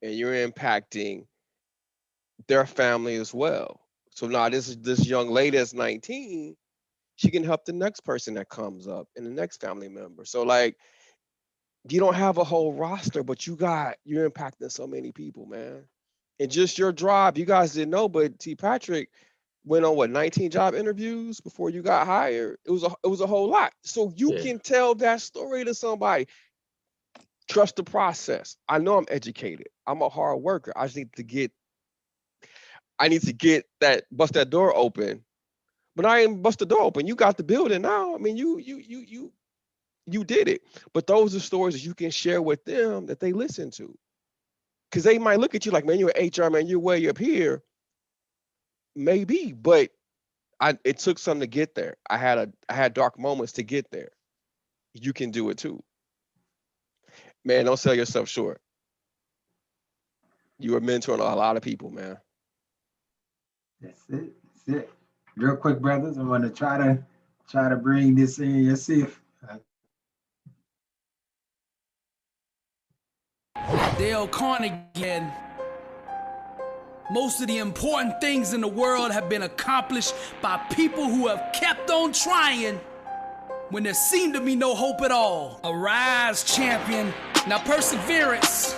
[SPEAKER 3] and you're impacting their family as well. So now this young lady that's 19, she can help the next person that comes up and the next family member. So like, you don't have a whole roster, but you're impacting so many people, man. And just your drive, you guys didn't know, but T. Patrick went on 19 job interviews before you got hired. It was a whole lot. So you can tell that story to somebody. Trust the process. I know I'm educated. I'm a hard worker. I just need to get bust that door open. But I ain't bust the door open. You got the building now. I mean, you did it. But those are stories that you can share with them that they listen to. Because they might look at you like, man, you're an HR, man, you're way up here. Maybe, but it took something to get there. I had dark moments to get there. You can do it too. Man, don't sell yourself short. You are mentoring a lot of people, man.
[SPEAKER 1] That's it. Real quick, brothers, I'm going to try to bring this in. Let's see if
[SPEAKER 6] Dale Carnegie. Most of the important things in the world have been accomplished by people who have kept on trying when there seemed to be no hope at all. Arise, champion. Now perseverance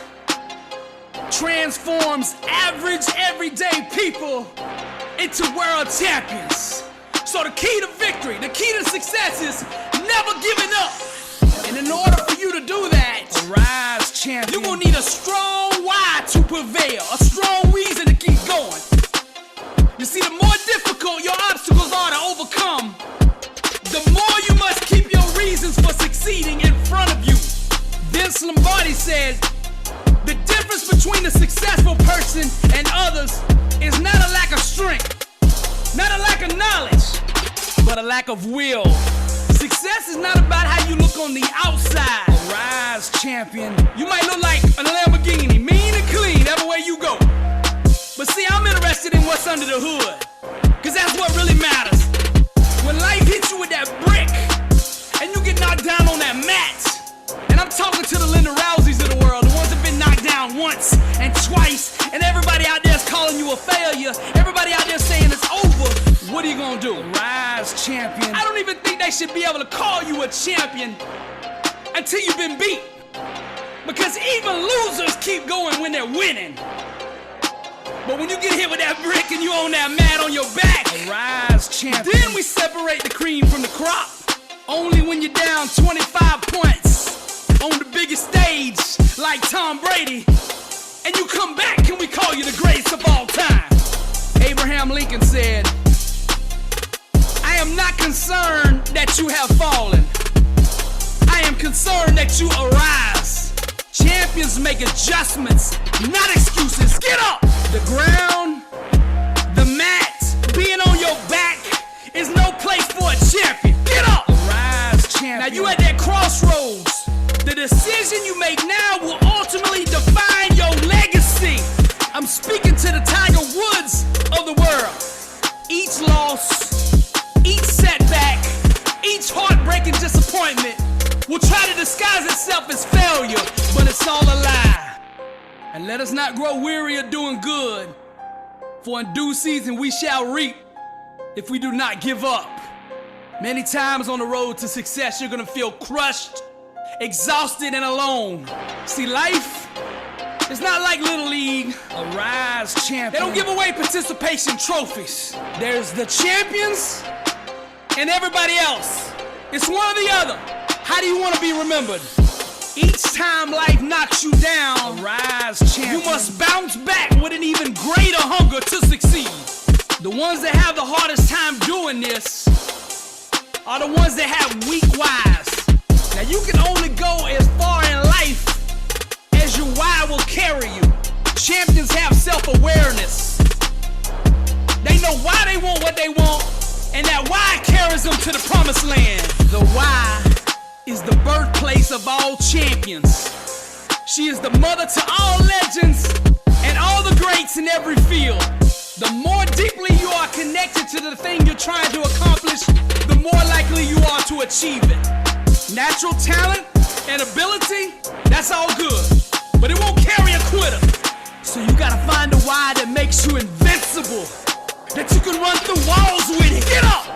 [SPEAKER 6] transforms average, everyday people into world champions. So the key to victory, the key to success is never giving up. And in order for you to do that, arise, champion, you're gonna need a strong why to prevail, a strong reason to keep going. You see, the more difficult your obstacles are to overcome, the more you must keep your reasons for succeeding in front of you. Vince Lombardi said, the difference between a successful person and others is not a lack of strength, not a lack of knowledge, but a lack of will. Success is not about how you look on the outside. Arise, champion. You might look like a Lamborghini, mean and clean, every way you go. But see, I'm interested in what's under the hood, cause that's what really matters. When life hits you with that brick, and you get knocked down on that mat, and I'm talking to the Linda Rouseys of the world, the ones that been knocked down once and twice, and everybody out there is calling you a failure, everybody out there saying it's over. What are you gonna do? Rise, champion. I don't even think they should be able to call you a champion until you've been beat. Because even losers keep going when they're winning. But when you get hit with that brick and you on that mat on your back, rise, champion. Then we separate the cream from the crop. Only when you're down 25 points on the biggest stage like Tom Brady, and you come back, can we call you the greatest of all time? Abraham Lincoln said, I am not concerned that you have fallen. I am concerned that you arise. champions make adjustments, not excuses. Get up! The ground, the mat, being on your back is no place for a champion. Get up! Rise, champion. Now you at that crossroads. The decision you make now will ultimately define your legacy. I'm speaking to the Tiger Woods of the world. Each loss, each setback, each heartbreaking disappointment will try to disguise itself as failure, but it's all a lie. And let us not grow weary of doing good, for in due season we shall reap if we do not give up. Many times on the road to success, you're gonna feel crushed, exhausted, and alone. See, life is not like Little League. Arise, champion. They don't give away participation trophies. There's the champions and everybody else. It's one or the other. How do you want to be remembered? Each time life knocks you down, arise, champion. You must bounce back with an even greater hunger to succeed. The ones that have the hardest time doing this are the ones that have weak whys. Now you can only go as far in life as your why will carry you. Champions have self-awareness. They know why they want what they want, and that why carries them to the promised land. The why is the birthplace of all champions. She is the mother to all legends and all the greats in every field. The more deeply you are connected to the thing you're trying to accomplish, the more likely you are to achieve it. Natural talent and ability, that's all good, but it won't carry a quitter. So you gotta find a why that makes you invincible, that you can run through walls with it. Get up!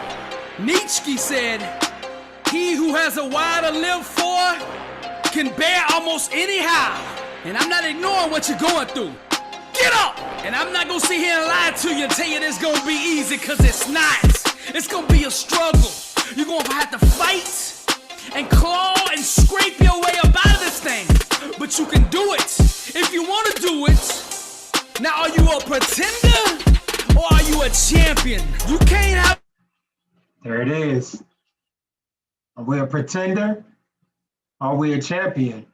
[SPEAKER 6] Nietzsche said, he who has a why to live for can bear almost anyhow. And I'm not ignoring what you're going through. Get up! And I'm not gonna sit here and lie to you and tell you it's gonna be easy, cause it's not. It's gonna be a struggle. You're gonna have to fight and claw and scrape your way up out of this thing. But you can do it if you want to do it. Now, are you a pretender or are you a champion? You can't have.
[SPEAKER 1] There it is. Are we a pretender? Are we a champion?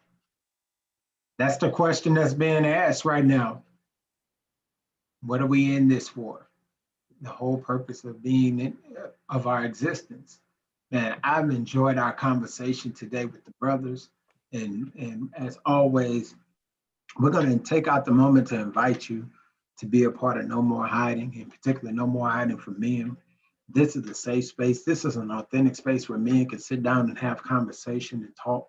[SPEAKER 1] That's the question that's being asked right now. What are we in this for? The whole purpose of being of our existence. Man, I've enjoyed our conversation today with the brothers. And as always, we're going to take out the moment to invite you to be a part of No More Hiding, in particular, No More Hiding for Men. This is a safe space. This is an authentic space where men can sit down and have conversation and talk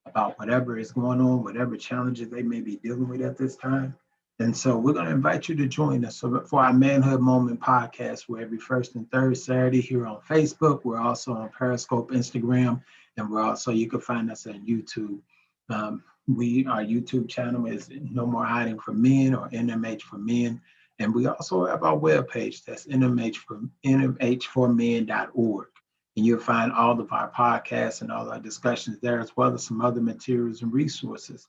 [SPEAKER 1] about whatever is going on, whatever challenges they may be dealing with at this time. And so we're going to invite you to join us for our Manhood Moment podcast. We're every first and third Saturday here on Facebook. We're also on Periscope, Instagram, and we're also, you can find us on YouTube. Our YouTube channel is No More Hiding for Men, or NMH for Men. And we also have our webpage, that's NMH4men.org. And you'll find all of our podcasts and all our discussions there, as well as some other materials and resources.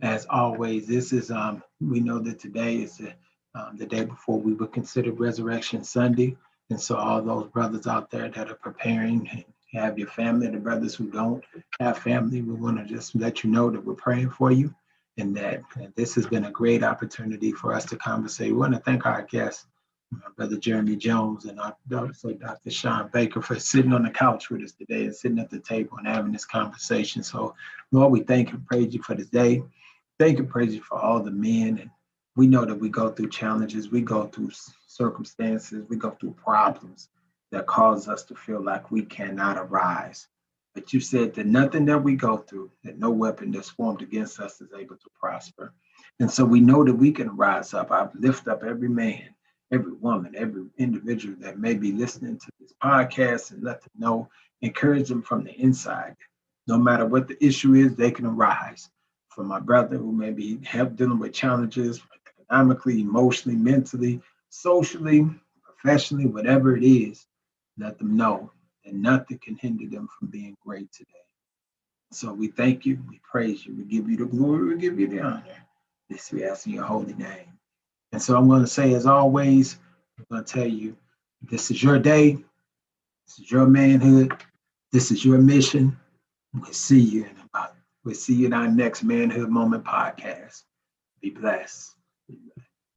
[SPEAKER 1] As always, this is, we know that today is the day before we would consider Resurrection Sunday. And so all those brothers out there that are preparing and have your family, and the brothers who don't have family, we want to just let you know that we're praying for you, and that this has been a great opportunity for us to conversate. We want to thank our guests, Brother Jeremy Jones and also Dr. Shawn Baker, for sitting on the couch with us today and sitting at the table and having this conversation. So, Lord, we thank and praise you for this day. Thank and praise you for all the men. And we know that we go through challenges, we go through circumstances, we go through problems that cause us to feel like we cannot arise. But you said that nothing that we go through, that no weapon that's formed against us is able to prosper. And so we know that we can rise up. I lift up every man, every woman, every individual that may be listening to this podcast, and let them know, encourage them from the inside. No matter what the issue is, they can arise. For my brother who may be dealing with challenges economically, emotionally, mentally, socially, professionally, whatever it is, let them know that nothing can hinder them from being great today. So we thank you, we praise you, we give you the glory, we give you the honor. This we ask in your holy name. And so I'm going to say, as always, I'm going to tell you, this is your day, this is your manhood, this is your mission. We'll see you in about We'll see you in our next Manhood Moment podcast. Be blessed.